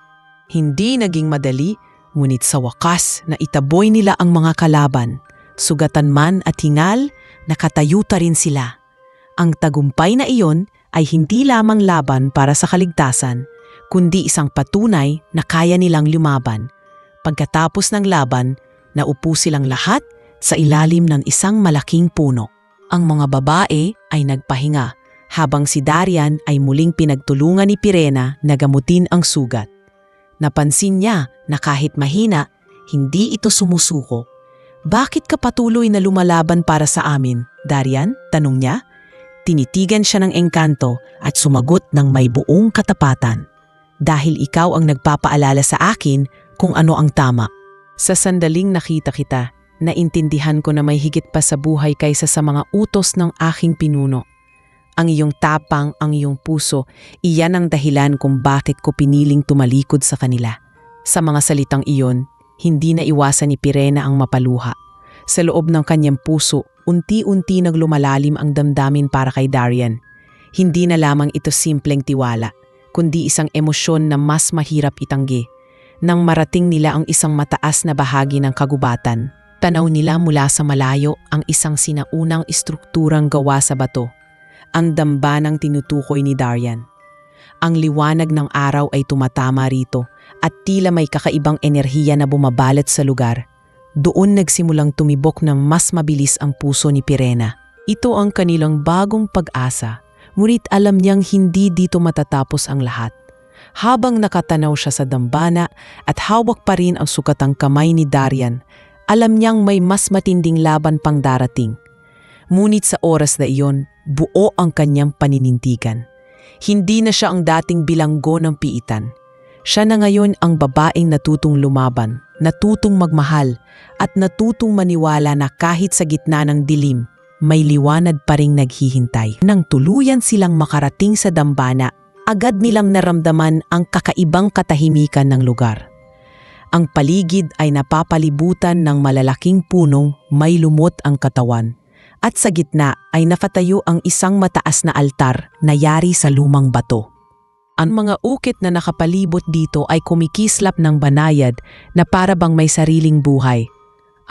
Hindi naging madali, ngunit sa wakas na itaboy nila ang mga kalaban. Sugatan man at hingal, nakatayuta rin sila. Ang tagumpay na iyon ay hindi lamang laban para sa kaligtasan, kundi isang patunay na kaya nilang lumaban. Pagkatapos ng laban, naupo silang lahat sa ilalim ng isang malaking puno. Ang mga babae ay nagpahinga habang si Darian ay muling pinagtulungan ni Pirena na gamutin ang sugat. Napansin niya na kahit mahina, hindi ito sumusuko. "Bakit ka patuloy na lumalaban para sa amin, Darian?" tanong niya. Tinitigan siya ng engkanto at sumagot ng may buong katapatan. "Dahil ikaw ang nagpapaalala sa akin kung ano ang tama." Sa sandaling nakita kita, naintindihan ko na may higit pa sa buhay kaysa sa mga utos ng aking pinuno. Ang iyong tapang, ang iyong puso, iyan ang dahilan kung bakit ko piniling tumalikod sa kanila. Sa mga salitang iyon, hindi na iwasan ni Pirena ang mapaluha. Sa loob ng kanyang puso, unti-unti naglumalalim ang damdamin para kay Darian. Hindi na lamang ito simpleng tiwala, kundi isang emosyon na mas mahirap itanggi. Nang marating nila ang isang mataas na bahagi ng kagubatan, tanaw nila mula sa malayo ang isang sinaunang istrukturang gawa sa bato. Ang dambanang tinutukoy ni Darian. Ang liwanag ng araw ay tumatama rito at tila may kakaibang enerhiya na bumabalot sa lugar. Doon nagsimulang tumibok na mas mabilis ang puso ni Pirena. Ito ang kanilang bagong pag-asa, ngunit alam niyang hindi dito matatapos ang lahat. Habang nakatanaw siya sa dambana at hawak pa rin ang sukatang kamay ni Darian, alam niyang may mas matinding laban pang darating. Ngunit sa oras na iyon, buo ang kanyang paninindigan. Hindi na siya ang dating bilanggo ng piitan. Siya na ngayon ang babaeng natutong lumaban, natutong magmahal, at natutong maniwala na kahit sa gitna ng dilim, may liwanag pa ring naghihintay. Nang tuluyan silang makarating sa dambana, agad nilang naramdaman ang kakaibang katahimikan ng lugar. Ang paligid ay napapalibutan ng malalaking punong may lumot ang katawan. At sa gitna ay nakatayo ang isang mataas na altar na yari sa lumang bato. Ang mga ukit na nakapalibot dito ay kumikislap ng banayad na para bang may sariling buhay.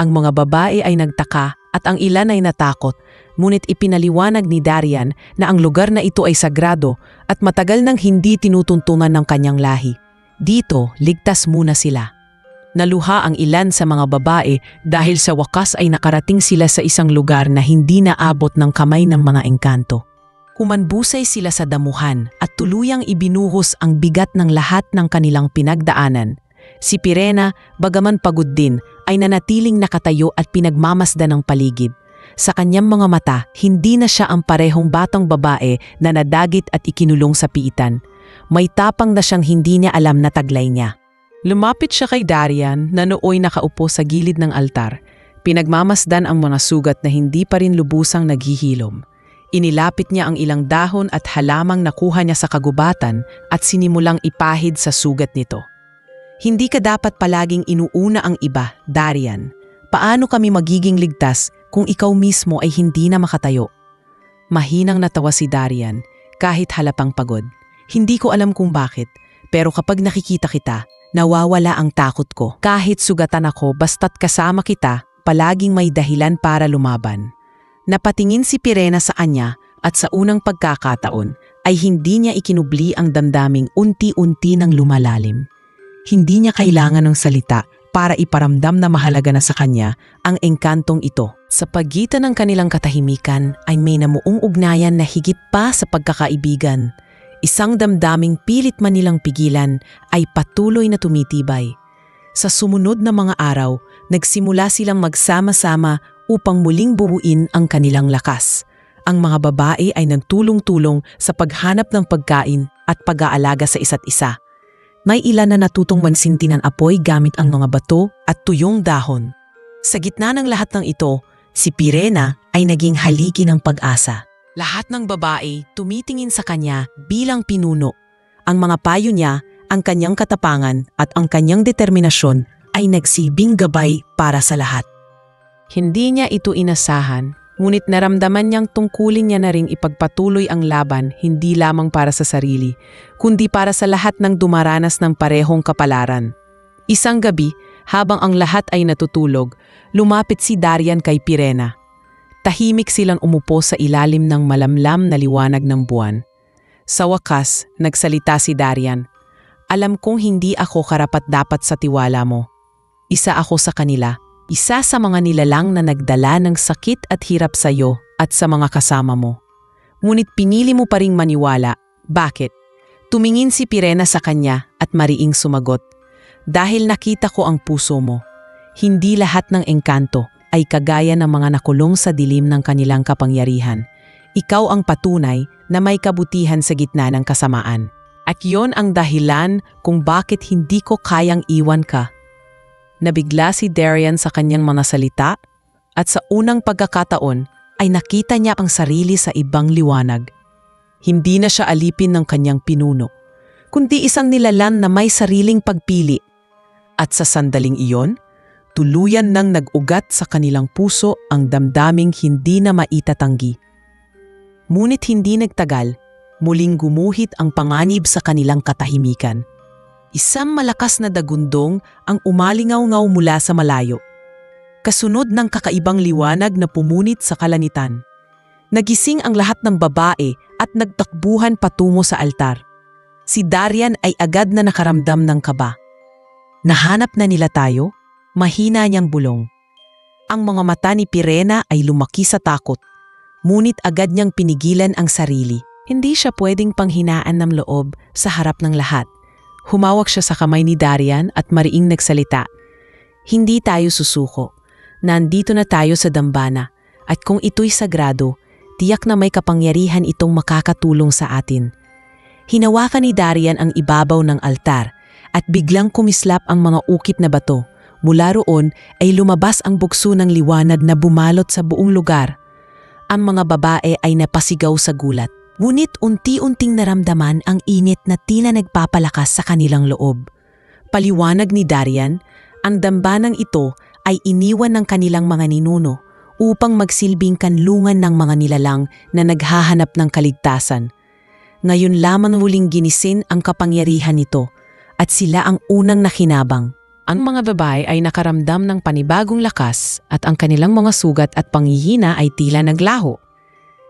Ang mga babae ay nagtaka at ang ilan ay natakot, ngunit ipinaliwanag ni Darian na ang lugar na ito ay sagrado at matagal nang hindi tinutuntungan ng kanyang lahi. Dito, ligtas muna sila. Naluha ang ilan sa mga babae dahil sa wakas ay nakarating sila sa isang lugar na hindi naabot ng kamay ng mga engkanto. Kumanbusay sila sa damuhan at tuluyang ibinuhos ang bigat ng lahat ng kanilang pinagdaanan. Si Pirena, bagaman pagod din, ay nanatiling nakatayo at pinagmamasdan ng paligid. Sa kanyang mga mata, hindi na siya ang parehong batang babae na nadagit at ikinulong sa piitan. May tapang na siyang hindi niya alam na taglay niya. Lumapit siya kay Darian na nooy nakaupo sa gilid ng altar. Pinagmamasdan ang mga sugat na hindi pa rin lubusang naghihilom. Inilapit niya ang ilang dahon at halamang nakuha niya sa kagubatan at sinimulang ipahid sa sugat nito. "Hindi ka dapat palaging inuuna ang iba, Darian. Paano kami magiging ligtas kung ikaw mismo ay hindi na makatayo?" Mahinang natawa si Darian kahit halapang pagod. "Hindi ko alam kung bakit, pero kapag nakikita kita, nawawala ang takot ko. Kahit sugatan ako basta't kasama kita, palaging may dahilan para lumaban." Napatingin si Pirena sa kanya at sa unang pagkakataon ay hindi niya ikinubli ang damdaming unti-unti nang lumalalim. Hindi niya kailangan ng salita para iparamdam na mahalaga na sa kanya ang engkantong ito. Sa pagitan ng kanilang katahimikan ay may namuong ugnayan na higit pa sa pagkakaibigan. Isang damdaming pilit man nilang pigilan ay patuloy na tumitibay. Sa sumunod na mga araw, nagsimula silang magsama-sama upang muling buuin ang kanilang lakas. Ang mga babae ay nagtulong-tulong sa paghanap ng pagkain at pag-aalaga sa isa't isa. May ilan na natutong mansinti ng apoy gamit ang mga bato at tuyong dahon. Sa gitna ng lahat ng ito, si Pirena ay naging haligi ng pag-asa. Lahat ng babae tumitingin sa kanya bilang pinuno. Ang mga payo niya, ang kanyang katapangan at ang kanyang determinasyon ay nagsilbing gabay para sa lahat. Hindi niya ito inasahan, ngunit naramdaman niyang tungkulin niya na ring ipagpatuloy ang laban hindi lamang para sa sarili, kundi para sa lahat ng dumaranas ng parehong kapalaran. Isang gabi, habang ang lahat ay natutulog, lumapit si Darian kay Pirena. Tahimik silang umupo sa ilalim ng malamlam na liwanag ng buwan. Sa wakas, nagsalita si Darian. "Alam kong hindi ako karapat-dapat sa tiwala mo. Isa ako sa kanila. Isa sa mga nilalang na nagdala ng sakit at hirap sa iyo at sa mga kasama mo. ngunit pinili mo pa ring maniwala. Bakit? Tumingin si Pirena sa kanya at mariing sumagot. Dahil nakita ko ang puso mo. Hindi lahat ng engkanto ay kagaya ng mga nakulong sa dilim ng kanilang kapangyarihan. Ikaw ang patunay na may kabutihan sa gitna ng kasamaan. At yon ang dahilan kung bakit hindi ko kayang iwan ka. Nabigla si Darian sa kanyang mga salita at sa unang pagkakataon ay nakita niya ang sarili sa ibang liwanag. Hindi na siya alipin ng kanyang pinuno, kundi isang nilalang na may sariling pagpili. At sa sandaling iyon, tuluyan nang nag-ugat sa kanilang puso ang damdaming hindi na maitatanggi. Ngunit hindi nagtagal, muling gumuhit ang panganib sa kanilang katahimikan. Isang malakas na dagundong ang umalingaw-ngaw mula sa malayo. Kasunod ng kakaibang liwanag na pumunit sa kalanitan. Nagising ang lahat ng babae at nagtakbuhan patungo sa altar. Si Darian ay agad na nakaramdam ng kaba. Nahanap na nila tayo, mahina niyang bulong. Ang mga mata ni Pirena ay lumaki sa takot, ngunit agad niyang pinigilan ang sarili. Hindi siya pwedeng panghinaan ng loob sa harap ng lahat. Humawak siya sa kamay ni Darian at mariing nagsalita. Hindi tayo susuko. Nandito na tayo sa dambana at kung ito'y sagrado, tiyak na may kapangyarihan itong makakatulong sa atin. Hinawakan ni Darian ang ibabaw ng altar at biglang kumislap ang mga ukit na bato. Mula roon ay lumabas ang bugso ng liwanag na bumalot sa buong lugar. Ang mga babae ay napasigaw sa gulat. Ngunit unti-unting naramdaman ang init na tila nagpapalakas sa kanilang loob. Paliwanag ni Darian, ang dambanang ito ay iniwan ng kanilang mga ninuno upang magsilbing kanlungan ng mga nilalang na naghahanap ng kaligtasan. Ngayon lamang muling ginisin ang kapangyarihan nito at sila ang unang nakinabang. Ang mga babae ay nakaramdam ng panibagong lakas at ang kanilang mga sugat at panghihina ay tila naglaho.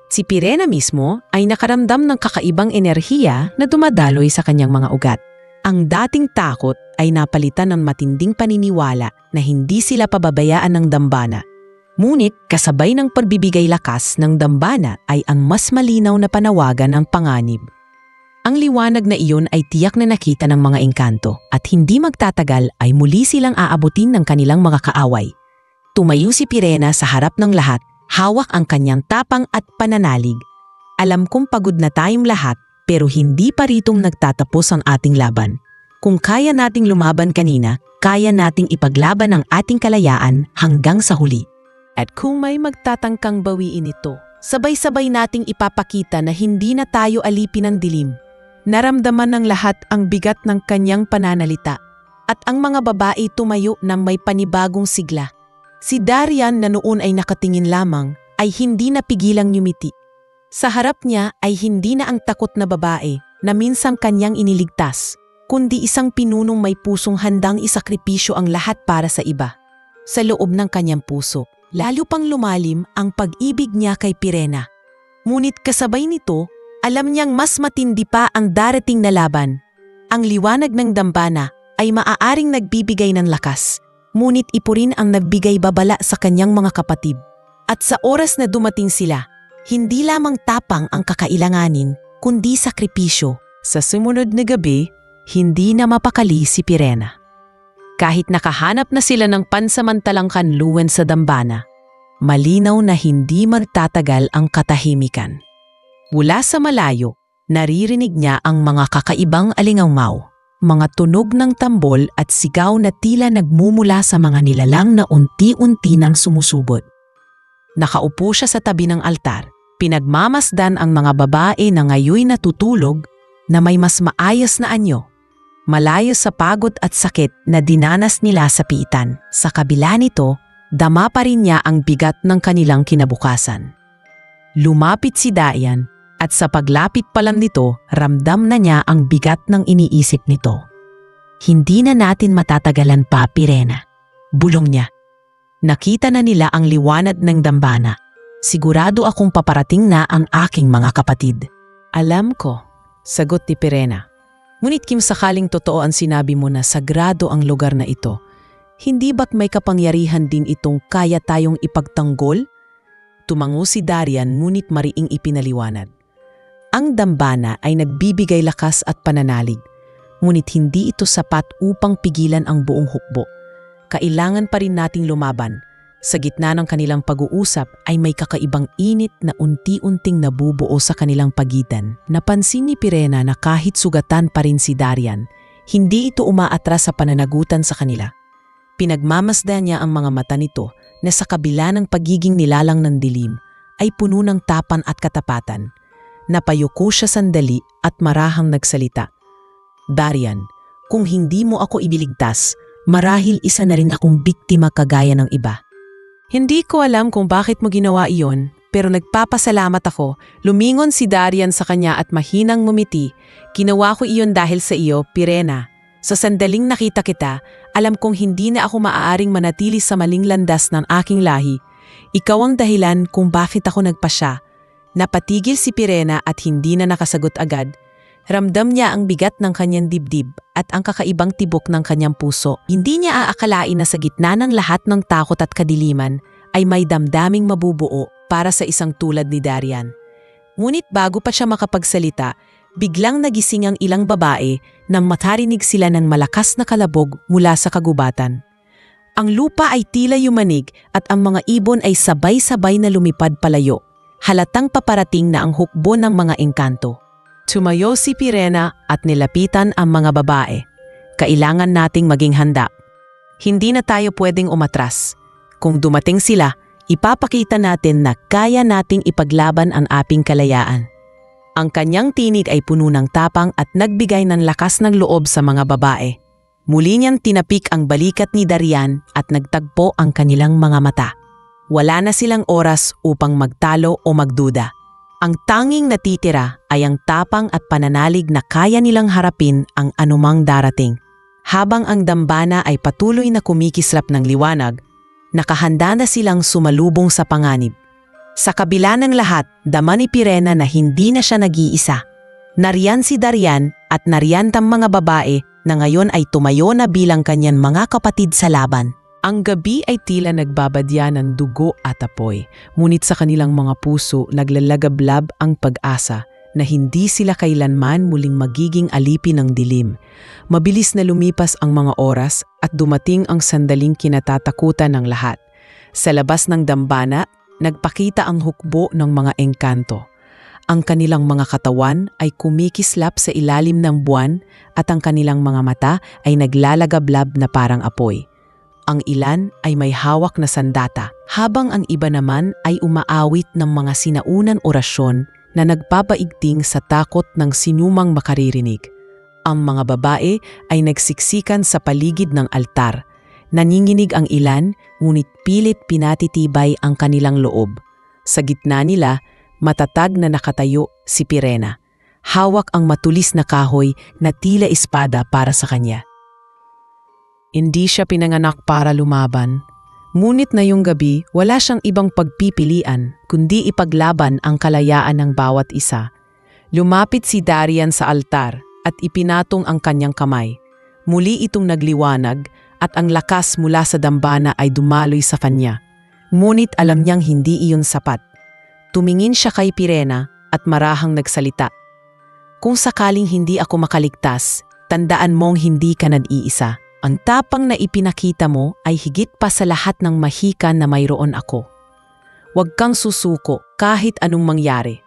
Si Pirena mismo ay nakaramdam ng kakaibang enerhiya na dumadaloy sa kanyang mga ugat. Ang dating takot ay napalitan ng matinding paniniwala na hindi sila pababayaan ng dambana. Ngunit kasabay ng pagbibigay lakas ng dambana ay ang mas malinaw na panawagan ng panganib. Ang liwanag na iyon ay tiyak na nakita ng mga engkanto at hindi magtatagal ay muli silang aabutin ng kanilang mga kaaway. Tumayo si Pirena sa harap ng lahat, hawak ang kanyang tapang at pananalig. Alam kong pagod na tayong lahat pero hindi pa ritong nagtatapos ang ating laban. Kung kaya nating lumaban kanina, kaya nating ipaglaban ang ating kalayaan hanggang sa huli. At kung may magtatangkang bawiin ito, sabay-sabay nating ipapakita na hindi na tayo alipin ng dilim. Naramdaman ng lahat ang bigat ng kanyang pananalita at ang mga babae tumayo ng may panibagong sigla. Si Darian na noon ay nakatingin lamang ay hindi napigilang yumiti. Sa harap niya ay hindi na ang takot na babae na minsang kanyang iniligtas, kundi isang pinunong may pusong handang isakripisyo ang lahat para sa iba. Sa loob ng kanyang puso, lalo pang lumalim ang pag-ibig niya kay Pirena. Ngunit kasabay nito, alam niyang mas matindi pa ang darating na laban. Ang liwanag ng dambana ay maaaring nagbibigay ng lakas, ngunit ipurin ang nagbigay babala sa kanyang mga kapatid. At sa oras na dumating sila, hindi lamang tapang ang kakailanganin, kundi sakripisyo. Sa sumunod na gabi, hindi na mapakali si Pirena. Kahit nakahanap na sila ng pansamantalang kanluan sa dambana, malinaw na hindi magtatagal ang katahimikan. Mula sa malayo, naririnig niya ang mga kakaibang alingawmaw, mga tunog ng tambol at sigaw na tila nagmumula sa mga nilalang na unti-unti nang sumusubot. Nakaupo siya sa tabi ng altar, pinagmamasdan ang mga babae na ngayoy natutulog na may mas maayos na anyo. Malayo sa pagod at sakit na dinanas nila sa piitan. Sa kabila nito, dama pa rin niya ang bigat ng kanilang kinabukasan. Lumapit si Darian at sa paglapit pa lang nito, ramdam na niya ang bigat ng iniisip nito. Hindi na natin matatagalan pa, Pirena. Bulong niya. Nakita na nila ang liwanag ng dambana. Sigurado akong paparating na ang aking mga kapatid. Alam ko, sagot ni Pirena. Ngunit kim sakaling totoo ang sinabi mo na sagrado ang lugar na ito, hindi ba't may kapangyarihan din itong kaya tayong ipagtanggol? Tumango si Darian ngunit mariing ipinaliwanag. Ang dambana ay nagbibigay lakas at pananalig, ngunit hindi ito sapat upang pigilan ang buong hukbo. Kailangan pa rin nating lumaban. Sa gitna ng kanilang pag-uusap ay may kakaibang init na unti-unting nabubuo sa kanilang pagitan. Napansin ni Pirena na kahit sugatan pa rin si Darian, hindi ito umaatras sa pananagutan sa kanila. Pinagmamasdan niya ang mga mata nito na sa kabila ng pagiging nilalang ng dilim ay puno ng tapan at katapatan. Napayuko siya sandali at marahang nagsalita. Darian, kung hindi mo ako ibiligtas, marahil isa na rin akong biktima kagaya ng iba. Hindi ko alam kung bakit mo ginawa iyon, pero nagpapasalamat ako. Lumingon si Darian sa kanya at mahinang ngumiti. Ginawa ko iyon dahil sa iyo, Pirena. Sa sandaling nakita kita, alam kong hindi na ako maaaring manatili sa maling landas ng aking lahi. Ikaw ang dahilan kung bakit ako nagpasya. Napatigil si Pirena at hindi na nakasagot agad. Ramdam niya ang bigat ng kanyang dibdib at ang kakaibang tibok ng kanyang puso. Hindi niya aakalain na sa gitna ng lahat ng takot at kadiliman ay may damdaming mabubuo para sa isang tulad ni Darian. Ngunit bago pa siya makapagsalita, biglang nagising ang ilang babae nang makarinig sila ng malakas na kalabog mula sa kagubatan. Ang lupa ay tila yumanig at ang mga ibon ay sabay-sabay na lumipad palayo. Halatang paparating na ang hukbo ng mga engkanto. Tumayo si Pirena at nilapitan ang mga babae. Kailangan nating maging handa. Hindi na tayo pwedeng umatras. Kung dumating sila, ipapakita natin na kaya nating ipaglaban ang ating kalayaan. Ang kanyang tinig ay puno ng tapang at nagbigay ng lakas ng loob sa mga babae. Muli niyang tinapik ang balikat ni Darian at nagtagpo ang kanilang mga mata. Wala na silang oras upang magtalo o magduda. Ang tanging natitira ay ang tapang at pananalig na kaya nilang harapin ang anumang darating. Habang ang dambana ay patuloy na kumikislap ng liwanag, nakahanda na silang sumalubong sa panganib. Sa kabila ng lahat, dama ni Pirena na hindi na siya nag-iisa. Nariyan si Darian at nariyan ang mga babae na ngayon ay tumayo na bilang kanyang mga kapatid sa laban. Ang gabi ay tila nagbabadya ng dugo at apoy, ngunit sa kanilang mga puso naglalagablab ang pag-asa na hindi sila kailanman muling magiging alipin ng dilim. Mabilis na lumipas ang mga oras at dumating ang sandaling kinatatakutan ng lahat. Sa labas ng dambana, nagpakita ang hukbo ng mga engkanto. Ang kanilang mga katawan ay kumikislap sa ilalim ng buwan at ang kanilang mga mata ay naglalagablab na parang apoy. Ang ilan ay may hawak na sandata, habang ang iba naman ay umaawit ng mga sinaunang orasyon na nagpapaigting sa takot ng sinumang makaririnig. Ang mga babae ay nagsiksikan sa paligid ng altar. Naninginig ang ilan, ngunit pilit pinatitibay ang kanilang loob. Sa gitna nila, matatag na nakatayo si Pirena. Hawak ang matulis na kahoy na tila espada para sa kanya. Hindi siya pinanganak para lumaban. Ngunit na yung gabi, wala siyang ibang pagpipilian kundi ipaglaban ang kalayaan ng bawat isa. Lumapit si Darian sa altar at ipinatong ang kanyang kamay. Muli itong nagliwanag at ang lakas mula sa dambana ay dumaloy sa kanya. Ngunit alam niyang hindi iyon sapat. Tumingin siya kay Pirena at marahang nagsalita. Kung sakaling hindi ako makaligtas, tandaan mong hindi ka nag-iisa. Ang tapang na ipinakita mo ay higit pa sa lahat ng mahika na mayroon ako. Huwag kang susuko kahit anong mangyari.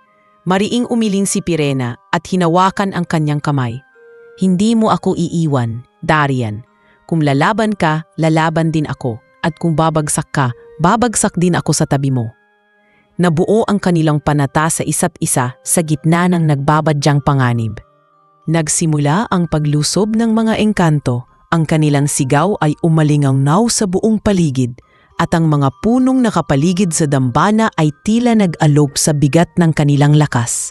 Mariing umiling si Pirena at hinawakan ang kanyang kamay. Hindi mo ako iiwan, Darian. Kung lalaban ka, lalaban din ako. At kung babagsak ka, babagsak din ako sa tabi mo. Nabuo ang kanilang panata sa isa't isa sa gitna ng nagbabadyang panganib. Nagsimula ang paglusob ng mga engkanto. Ang kanilang sigaw ay umalingangnaw sa buong paligid at ang mga punong nakapaligid sa dambana ay tila nag-alog sa bigat ng kanilang lakas.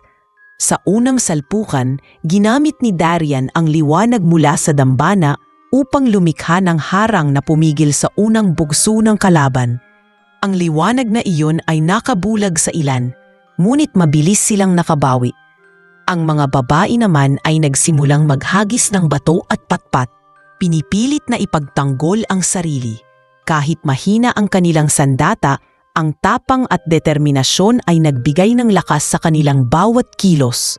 Sa unang salpukan, ginamit ni Darian ang liwanag mula sa dambana upang lumikha ng harang na pumigil sa unang bugso ng kalaban. Ang liwanag na iyon ay nakabulag sa ilan, ngunit mabilis silang nakabawi. Ang mga babae naman ay nagsimulang maghagis ng bato at patpat. Pinipilit na ipagtanggol ang sarili. Kahit mahina ang kanilang sandata, ang tapang at determinasyon ay nagbigay ng lakas sa kanilang bawat kilos.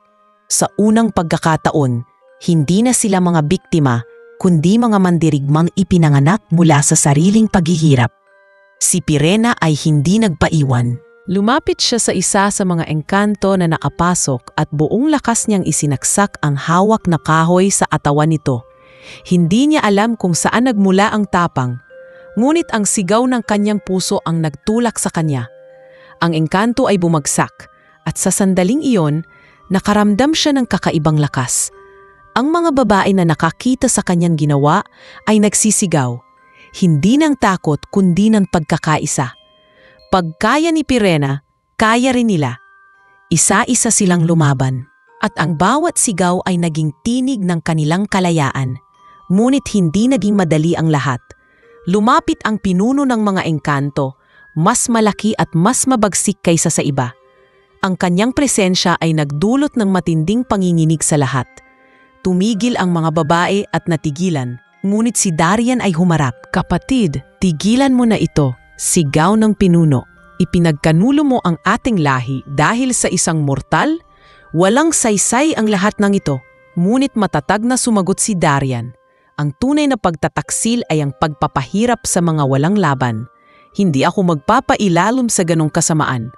Sa unang pagkakataon, hindi na sila mga biktima, kundi mga mandirigmang ipinanganak mula sa sariling paghihirap. Si Pirena ay hindi nagpaiwan. Lumapit siya sa isa sa mga engkanto na nakapasok at buong lakas niyang isinaksak ang hawak na kahoy sa atawan nito. Hindi niya alam kung saan nagmula ang tapang, ngunit ang sigaw ng kanyang puso ang nagtulak sa kanya. Ang engkanto ay bumagsak at sa sandaling iyon, nakaramdam siya ng kakaibang lakas. Ang mga babae na nakakita sa kanyang ginawa ay nagsisigaw, hindi ng takot kundi ng pagkakaisa. Pagkaya ni Pirena, kaya rin nila. Isa-isa silang lumaban, at ang bawat sigaw ay naging tinig ng kanilang kalayaan. Ngunit hindi naging madali ang lahat. Lumapit ang pinuno ng mga engkanto, mas malaki at mas mabagsik kaysa sa iba. Ang kanyang presensya ay nagdulot ng matinding panginginig sa lahat. Tumigil ang mga babae at natigilan, ngunit si Darian ay humarap. "Kapatid, tigilan mo na ito," sigaw ng pinuno. "Ipinagkanulo mo ang ating lahi dahil sa isang mortal? Walang saysay ang lahat ng ito." Ngunit matatag na sumagot si Darian. "Ang tunay na pagtataksil ay ang pagpapahirap sa mga walang laban. Hindi ako magpapailalom sa ganong kasamaan."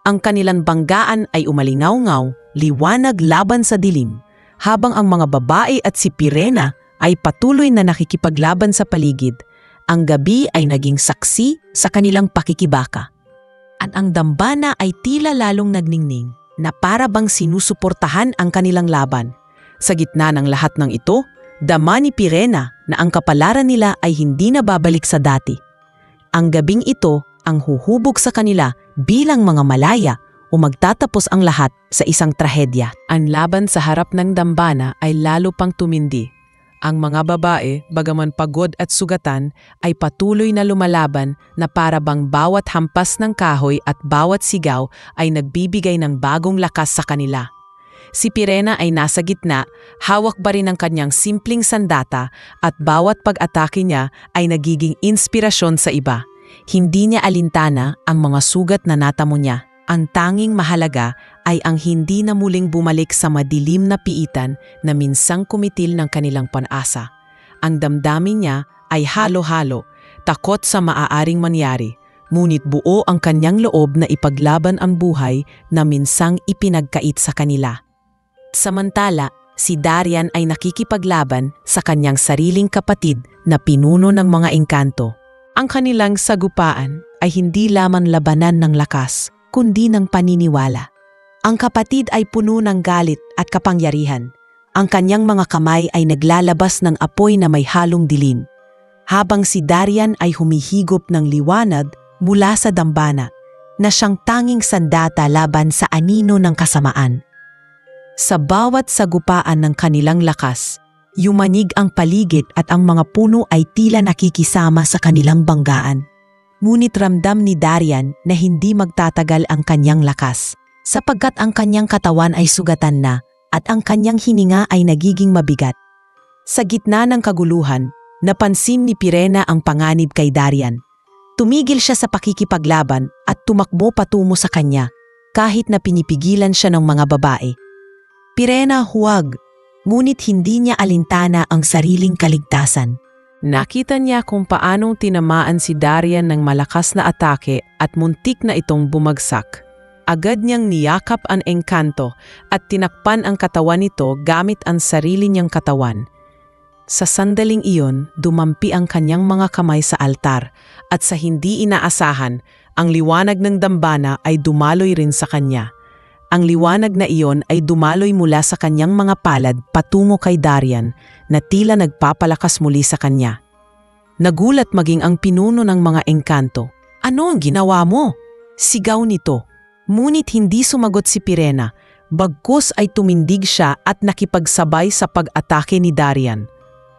Ang kanilang banggaan ay umalingaw-ngaw, liwanag laban sa dilim, habang ang mga babae at si Pirena ay patuloy na nakikipaglaban sa paligid. Ang gabi ay naging saksi sa kanilang pakikibaka. At ang dambana ay tila lalong nagningning na para bang sinusuportahan ang kanilang laban. Sa gitna ng lahat ng ito, dama ni Pirena na ang kapalaran nila ay hindi na babalik sa dati. Ang gabing ito ang huhubog sa kanila bilang mga malaya o magtatapos ang lahat sa isang trahedya. Ang laban sa harap ng dambana ay lalo pang tumindi. Ang mga babae, bagaman pagod at sugatan, ay patuloy na lumalaban na para bang bawat hampas ng kahoy at bawat sigaw ay nagbibigay ng bagong lakas sa kanila. Si Pirena ay nasa gitna, hawak ba rin ang kanyang simpleng sandata at bawat pag-atake niya ay nagiging inspirasyon sa iba. Hindi niya alintana ang mga sugat na natamo niya. Ang tanging mahalaga ay ang hindi na muling bumalik sa madilim na piitan na minsang kumitil ng kanilang panasa. Ang damdamin niya ay halo-halo, takot sa maaaring mangyari, ngunit buo ang kanyang loob na ipaglaban ang buhay na minsang ipinagkait sa kanila. Samantala, si Darian ay nakikipaglaban sa kanyang sariling kapatid na pinuno ng mga engkanto. Ang kanilang sagupaan ay hindi lamang labanan ng lakas, kundi ng paniniwala. Ang kapatid ay puno ng galit at kapangyarihan. Ang kanyang mga kamay ay naglalabas ng apoy na may halong dilim, habang si Darian ay humihigop ng liwanag mula sa dambana, na siyang tanging sandata laban sa anino ng kasamaan. Sa bawat sagupaan ng kanilang lakas, yumanig ang paligid at ang mga puno ay tila nakikisama sa kanilang banggaan. Ngunit ramdam ni Darian na hindi magtatagal ang kanyang lakas, sapagkat ang kanyang katawan ay sugatan na at ang kanyang hininga ay nagiging mabigat. Sa gitna ng kaguluhan, napansin ni Pirena ang panganib kay Darian. Tumigil siya sa pakikipaglaban at tumakbo patungo sa kanya, kahit na pinipigilan siya ng mga babae. "Pirena, huwag!" Ngunit hindi niya alintana ang sariling kaligtasan. Nakita niya kung paanong tinamaan si Darian ng malakas na atake at muntik na itong bumagsak. Agad niyang niyakap ang engkanto at tinakpan ang katawan nito gamit ang sarili niyang katawan. Sa sandaling iyon, dumampi ang kanyang mga kamay sa altar at sa hindi inaasahan, ang liwanag ng dambana ay dumaloy rin sa kanya. Ang liwanag na iyon ay dumaloy mula sa kanyang mga palad patungo kay Darian na tila nagpapalakas muli sa kanya. Nagulat maging ang pinuno ng mga engkanto. "Ano ang ginawa mo?" sigaw nito. Ngunit hindi sumagot si Pirena, bagkus ay tumindig siya at nakipagsabay sa pag-atake ni Darian.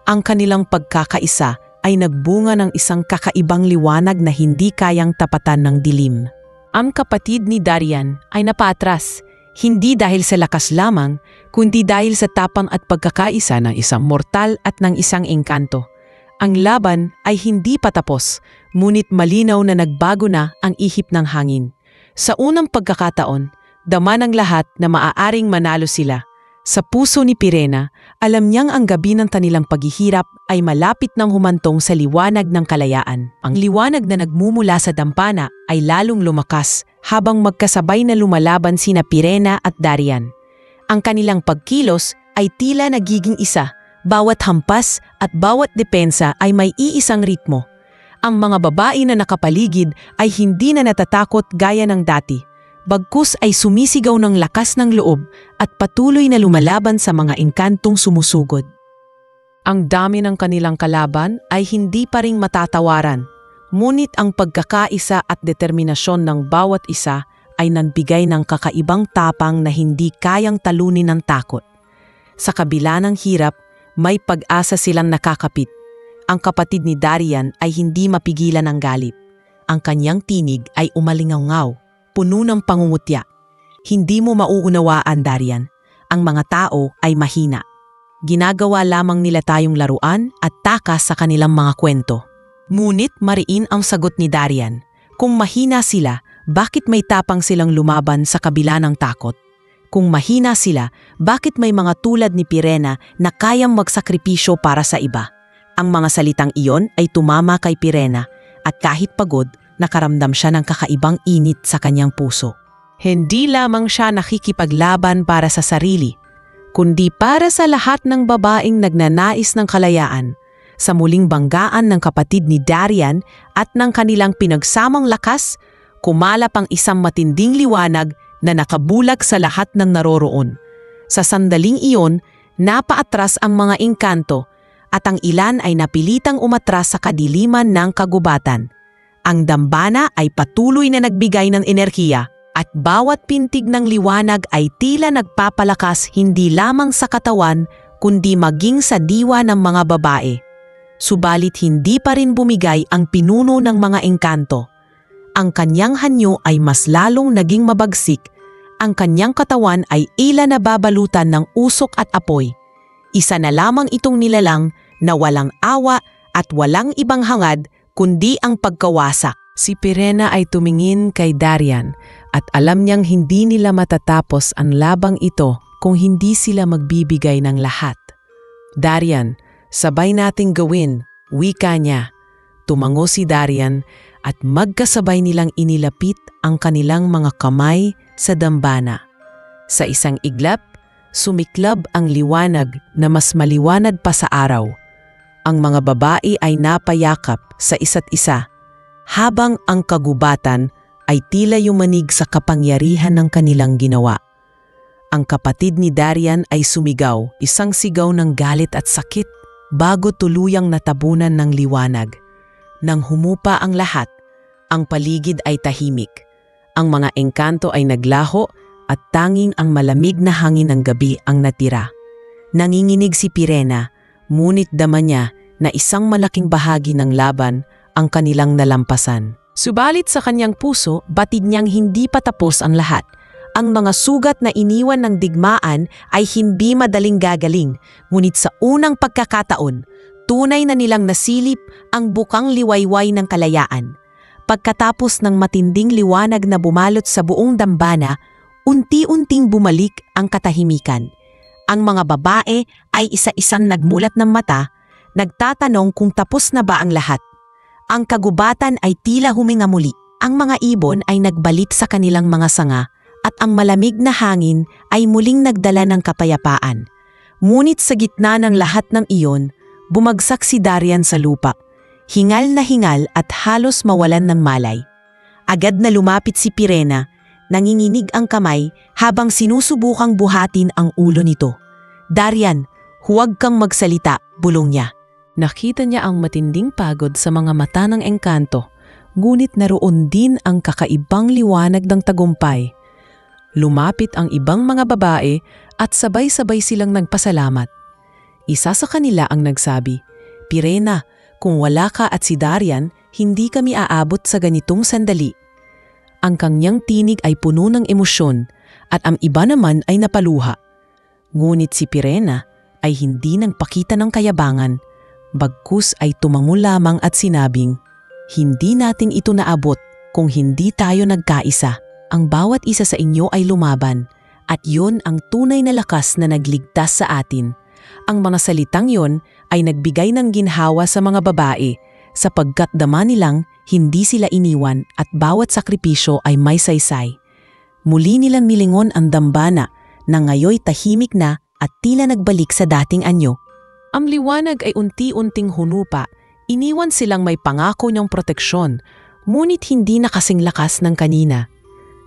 Ang kanilang pagkakaisa ay nagbunga ng isang kakaibang liwanag na hindi kayang tapatan ng dilim. Ang kapatid ni Darian ay napaatras, hindi dahil sa lakas lamang, kundi dahil sa tapang at pagkakaisa ng isang mortal at ng isang engkanto. Ang laban ay hindi patapos, ngunit malinaw na nagbago na ang ihip ng hangin. Sa unang pagkakataon, dama ng lahat na maaaring manalo sila. Sa puso ni Pirena, alam niyang ang gabi ng kanilang paghihirap ay malapit nang humantong sa liwanag ng kalayaan. Ang liwanag na nagmumula sa dampana ay lalong lumakas habang magkasabay na lumalaban sina Pirena at Darian. Ang kanilang pagkilos ay tila nagiging isa. Bawat hampas at bawat depensa ay may iisang ritmo. Ang mga babae na nakapaligid ay hindi na natatakot gaya ng dati. Bagkus ay sumisigaw ng lakas ng loob at patuloy na lumalaban sa mga engkantong sumusugod. Ang dami ng kanilang kalaban ay hindi pa ring matatawaran, ngunit ang pagkakaisa at determinasyon ng bawat isa ay nagbigay ng kakaibang tapang na hindi kayang talunin ng takot. Sa kabila ng hirap, may pag-asa silang nakakapit. Ang kapatid ni Darian ay hindi mapigilan ng galit. Ang kanyang tinig ay umalingaw-ngaw, puno ng pangungutya. Hindi mo mauunawaan, Darian. Ang mga tao ay mahina. Ginagawa lamang nila tayong laruan at takas sa kanilang mga kwento. Ngunit mariin ang sagot ni Darian. Kung mahina sila, bakit may tapang silang lumaban sa kabila ng takot? Kung mahina sila, bakit may mga tulad ni Pirena na kayang magsakripisyo para sa iba? Ang mga salitang iyon ay tumama kay Pirena at kahit pagod, nakaramdam siya ng kakaibang init sa kanyang puso. Hindi lamang siya nakikipaglaban para sa sarili, kundi para sa lahat ng babaeng nagnanais ng kalayaan, sa muling banggaan ng kapatid ni Darian at ng kanilang pinagsamang lakas, kumalap ang isang matinding liwanag na nakabulag sa lahat ng naroroon. Sa sandaling iyon, napaatras ang mga engkanto at ang ilan ay napilitang umatras sa kadiliman ng kagubatan. Ang dambana ay patuloy na nagbigay ng enerhiya at bawat pintig ng liwanag ay tila nagpapalakas hindi lamang sa katawan kundi maging sa diwa ng mga babae. Subalit hindi pa rin bumigay ang pinuno ng mga engkanto. Ang kanyang hanyo ay mas lalong naging mabagsik. Ang kanyang katawan ay ila nababalutan ng usok at apoy. Isa na lamang itong nilalang na walang awa at walang ibang hangad kundi ang pagkawasak. Si Pirena ay tumingin kay Darian at alam niyang hindi nila matatapos ang labang ito kung hindi sila magbibigay ng lahat. Darian, sabay nating gawin, wika niya. Tumango si Darian at magkasabay nilang inilapit ang kanilang mga kamay sa dambana. Sa isang iglap, sumiklab ang liwanag na mas maliwanag pa sa araw. Ang mga babae ay napayakap sa isa't isa, habang ang kagubatan ay tila yumanig sa kapangyarihan ng kanilang ginawa. Ang kapatid ni Darian ay sumigaw, isang sigaw ng galit at sakit, bago tuluyang natabunan ng liwanag. Nang humupa ang lahat, ang paligid ay tahimik. Ang mga engkanto ay naglaho at tanging ang malamig na hangin ng gabi ang natira. Nanginginig si Pirena, ngunit dama niya na isang malaking bahagi ng laban ang kanilang nalampasan. Subalit sa kanyang puso, batid niyang hindi pa tapos ang lahat. Ang mga sugat na iniwan ng digmaan ay hindi madaling gagaling, ngunit sa unang pagkakataon, tunay na nilang nasilip ang bukang liwayway ng kalayaan. Pagkatapos ng matinding liwanag na bumalot sa buong dambana, unti-unting bumalik ang katahimikan. Ang mga babae ay isa-isang nagmulat ng mata, nagtatanong kung tapos na ba ang lahat. Ang kagubatan ay tila huminga muli. Ang mga ibon ay nagbalik sa kanilang mga sanga at ang malamig na hangin ay muling nagdala ng kapayapaan. Ngunit sa gitna ng lahat ng iyon, bumagsak si Darian sa lupa. Hingal na hingal at halos mawalan ng malay. Agad na lumapit si Pirena, nanginginig ang kamay habang sinusubukang buhatin ang ulo nito. Darian, huwag kang magsalita, bulong niya. Nakita niya ang matinding pagod sa mga mata ng engkanto, ngunit naroon din ang kakaibang liwanag ng tagumpay. Lumapit ang ibang mga babae at sabay-sabay silang nagpasalamat. Isa sa kanila ang nagsabi, "Pirena, kung wala ka at si Darian, hindi kami aabot sa ganitong sandali." Ang kanyang tinig ay puno ng emosyon at ang iba naman ay napaluha. Ngunit si Pirena ay hindi nagpakita ng kayabangan. Bagkus ay tumango lamang at sinabing, "Hindi natin ito naabot kung hindi tayo nagkaisa. Ang bawat isa sa inyo ay lumaban At yun ang tunay na lakas na nagligtas sa atin. Ang mga salitang yon ay nagbigay ng ginhawa sa mga babae sapagkat dama nilang hindi sila iniwan at bawat sakripisyo ay may saysay. Muli nilang nilingon ang dambana na ngayoy tahimik na at tila nagbalik sa dating anyo. Ang liwanag ay unti-unting hunupa. Iniwan silang may pangako niyang proteksyon, ngunit hindi na kasing lakas ng kanina.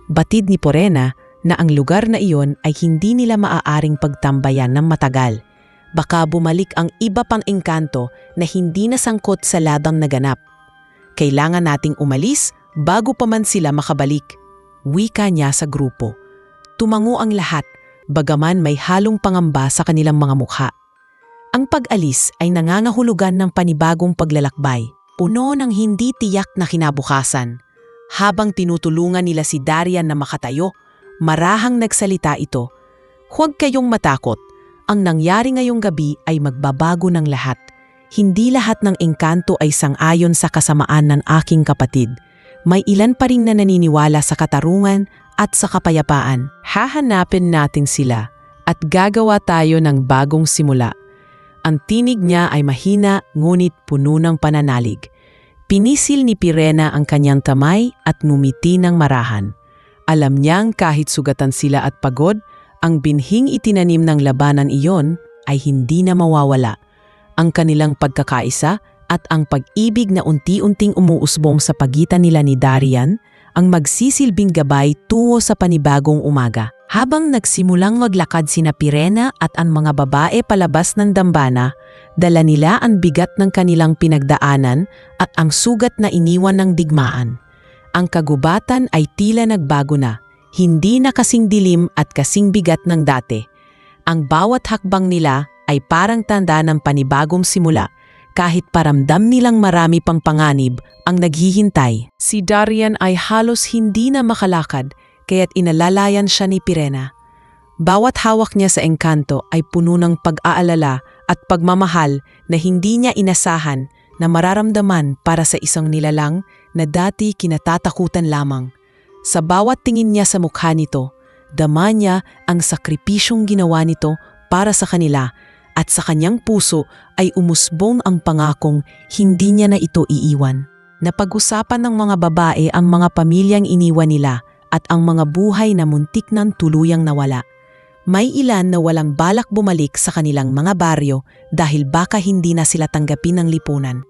Batid ni Pirena na ang lugar na iyon ay hindi nila maaaring pagtambayan ng matagal. Baka bumalik ang iba pang engkanto na hindi nasangkot sa ladang naganap. Kailangan nating umalis bago pa man sila makabalik. Wika niya sa grupo. Tumango ang lahat, bagaman may halong pangamba sa kanilang mga mukha. Ang pag-alis ay nangangahulugan ng panibagong paglalakbay, puno ng hindi tiyak na kinabukasan. Habang tinutulungan nila si Darian na makatayo, marahang nagsalita ito. Huwag kayong matakot. Ang nangyari ngayong gabi ay magbabago ng lahat. Hindi lahat ng engkanto ay sang-ayon sa kasamaan ng aking kapatid. May ilan pa rin na naniniwala sa katarungan at sa kapayapaan. Hahanapin natin sila at gagawa tayo ng bagong simula. Ang tinig niya ay mahina ngunit puno ng pananalig. Pinisil ni Pirena ang kanyang tamay at ngumiti ng marahan. Alam niyang kahit sugatan sila at pagod, ang binhing itinanim ng labanan iyon ay hindi na mawawala. Ang kanilang pagkakaisa at ang pag-ibig na unti-unting umuusbong sa pagitan nila ni Darian ang magsisilbing gabay tungo sa panibagong umaga. Habang nagsimulang maglakad sina Pirena at ang mga babae palabas ng dambana, dala nila ang bigat ng kanilang pinagdaanan at ang sugat na iniwan ng digmaan. Ang kagubatan ay tila nagbago na, hindi na kasing dilim at kasing bigat ng dati. Ang bawat hakbang nila ay parang tanda ng panibagong simula, kahit paramdam nilang marami pang panganib ang naghihintay. Si Darian ay halos hindi na makalakad, kaya't inalalayan siya ni Pirena. Bawat hawak niya sa engkanto ay puno ng pag-aalala at pagmamahal na hindi niya inasahan na mararamdaman para sa isang nilalang na dati kinatatakutan lamang. Sa bawat tingin niya sa mukha nito, dama niya ang sakripisyong ginawa nito para sa kanila at sa kanyang puso ay umusbong ang pangakong hindi niya na ito iiwan. Napag-usapan ng mga babae ang mga pamilyang iniwan nila at ang mga buhay na muntik ng tuluyang nawala. May ilan na walang balak bumalik sa kanilang mga baryo dahil baka hindi na sila tanggapin ng lipunan.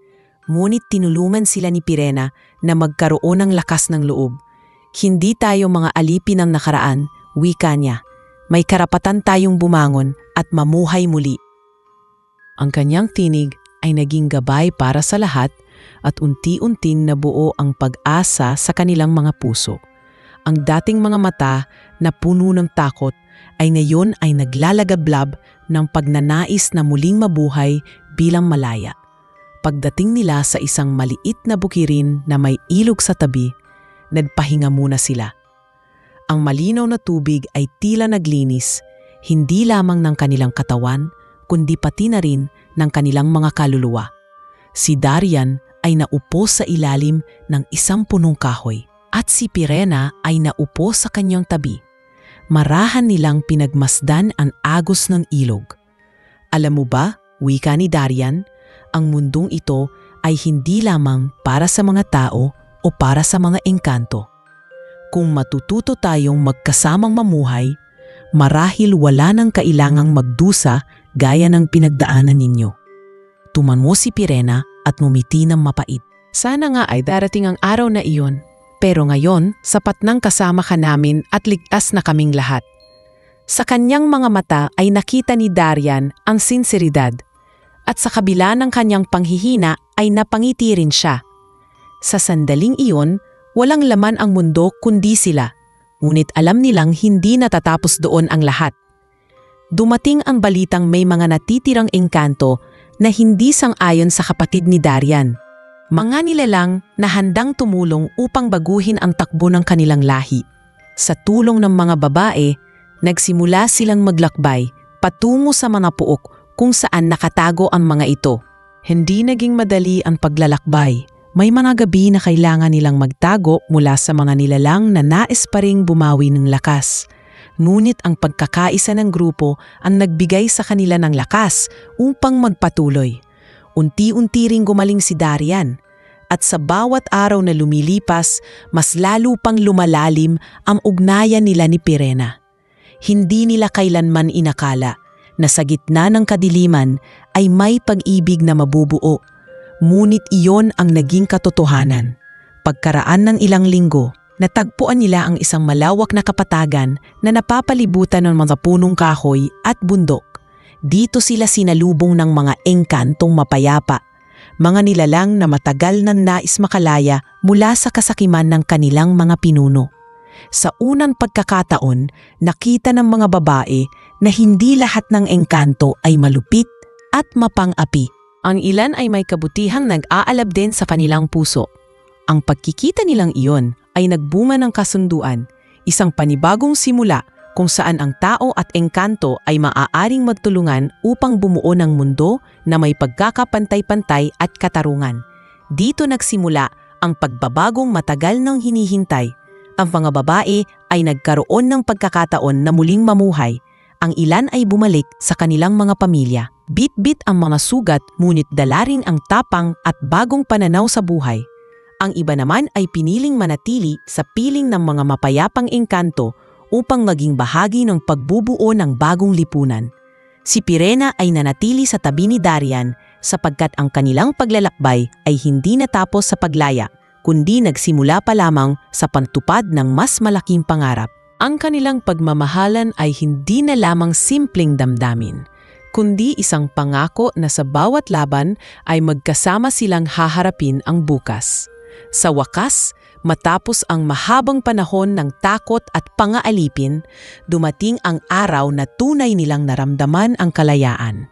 Ngunit tinulungan sila ni Pirena na magkaroon ng lakas ng loob. Hindi tayo mga alipin ng nakaraan, wika niya. May karapatan tayong bumangon at mamuhay muli. Ang kanyang tinig ay naging gabay para sa lahat at unti-unting nabuo ang pag-asa sa kanilang mga puso. Ang dating mga mata na puno ng takot ay ngayon ay naglalagablab ng pagnanais na muling mabuhay bilang malaya. Pagdating nila sa isang maliit na bukirin na may ilog sa tabi, nagpahinga muna sila. Ang malinaw na tubig ay tila naglinis, hindi lamang ng kanilang katawan, kundi pati na rin ng kanilang mga kaluluwa. Si Darian ay naupo sa ilalim ng isang punong kahoy at si Pirena ay naupo sa kanyang tabi. Marahan nilang pinagmasdan ang agos ng ilog. Alam mo ba, wika ni Darian, ang mundong ito ay hindi lamang para sa mga tao o para sa mga engkanto. Kung matututo tayong magkasamang mamuhay, marahil wala nang kailangang magdusa gaya ng pinagdaanan ninyo. Tumango si Pirena at ngumiti ng mapait. Sana nga ay darating ang araw na iyon. Pero ngayon, sapat nang kasama ka namin at ligtas na kaming lahat. Sa kanyang mga mata ay nakita ni Darian ang sinseridad. At sa kabila ng kanyang panghihina ay napangiti rin siya. Sa sandaling iyon, walang laman ang mundo kundi sila. Ngunit alam nilang hindi natatapos doon ang lahat. Dumating ang balitang may mga natitirang engkanto na hindi sang-ayon sa kapatid ni Darian. Mga nilalang na handang tumulong upang baguhin ang takbo ng kanilang lahi. Sa tulong ng mga babae, nagsimula silang maglakbay patungo sa mga puok kung saan nakatago ang mga ito. Hindi naging madali ang paglalakbay. May mga gabi na kailangan nilang magtago mula sa mga nilalang na nais pa ring bumawi ng lakas. Ngunit ang pagkakaisa ng grupo ang nagbigay sa kanila ng lakas upang magpatuloy. Unti-unti ring gumaling si Darian. At sa bawat araw na lumilipas, mas lalo pang lumalalim ang ugnayan nila ni Pirena. Hindi nila kailanman inakala na sa gitna ng kadiliman ay may pag-ibig na mabubuo. Ngunit iyon ang naging katotohanan. Pagkaraan ng ilang linggo, natagpuan nila ang isang malawak na kapatagan na napapalibutan ng mga punong kahoy at bundok. Dito sila sinalubong ng mga engkantong mapayapa, mga nilalang na matagal nang nais makalaya mula sa kasakiman ng kanilang mga pinuno. Sa unang pagkakataon, nakita ng mga babae na hindi lahat ng engkanto ay malupit at mapang-api. Ang ilan ay may kabutihang nag-aalab din sa kanilang puso. Ang pagkikita nilang iyon ay nagbunga ng kasunduan, isang panibagong simula kung saan ang tao at engkanto ay maaaring magtulungan upang bumuo ng mundo na may pagkakapantay-pantay at katarungan. Dito nagsimula ang pagbabagong matagal nang hinihintay. Ang mga babae ay nagkaroon ng pagkakataon na muling mamuhay. Ang ilan ay bumalik sa kanilang mga pamilya. Bit-bit ang mga sugat ngunit dala rin ang tapang at bagong pananaw sa buhay. Ang iba naman ay piniling manatili sa piling ng mga mapayapang engkanto upang maging bahagi ng pagbubuo ng bagong lipunan. Si Pirena ay nanatili sa tabi ni Darian sapagkat ang kanilang paglalakbay ay hindi natapos sa paglaya, kundi nagsimula pa lamang sa pagtupad ng mas malaking pangarap. Ang kanilang pagmamahalan ay hindi na lamang simpleng damdamin, kundi isang pangako na sa bawat laban ay magkasama silang haharapin ang bukas. Sa wakas, matapos ang mahabang panahon ng takot at pangaalipin, dumating ang araw na tunay nilang naramdaman ang kalayaan.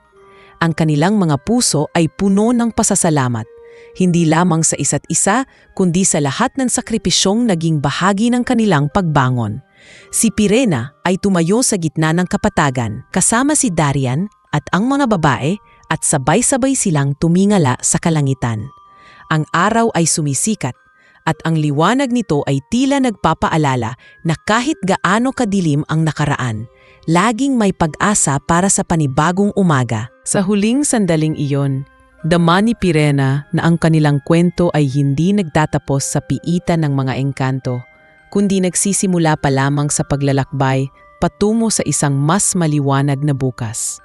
Ang kanilang mga puso ay puno ng pasasalamat, hindi lamang sa isa't isa, kundi sa lahat ng sakripisyong naging bahagi ng kanilang pagbangon. Si Pirena ay tumayo sa gitna ng kapatagan, kasama si Darian at ang mga babae, at sabay-sabay silang tumingala sa kalangitan. Ang araw ay sumisikat, at ang liwanag nito ay tila nagpapaalala na kahit gaano kadilim ang nakaraan, laging may pag-asa para sa panibagong umaga. Sa huling sandaling iyon, dama ni Pirena na ang kanilang kwento ay hindi nagtatapos sa piitan ng mga engkanto, kundi nagsisimula pa lamang sa paglalakbay patungo sa isang mas maliwanag na bukas.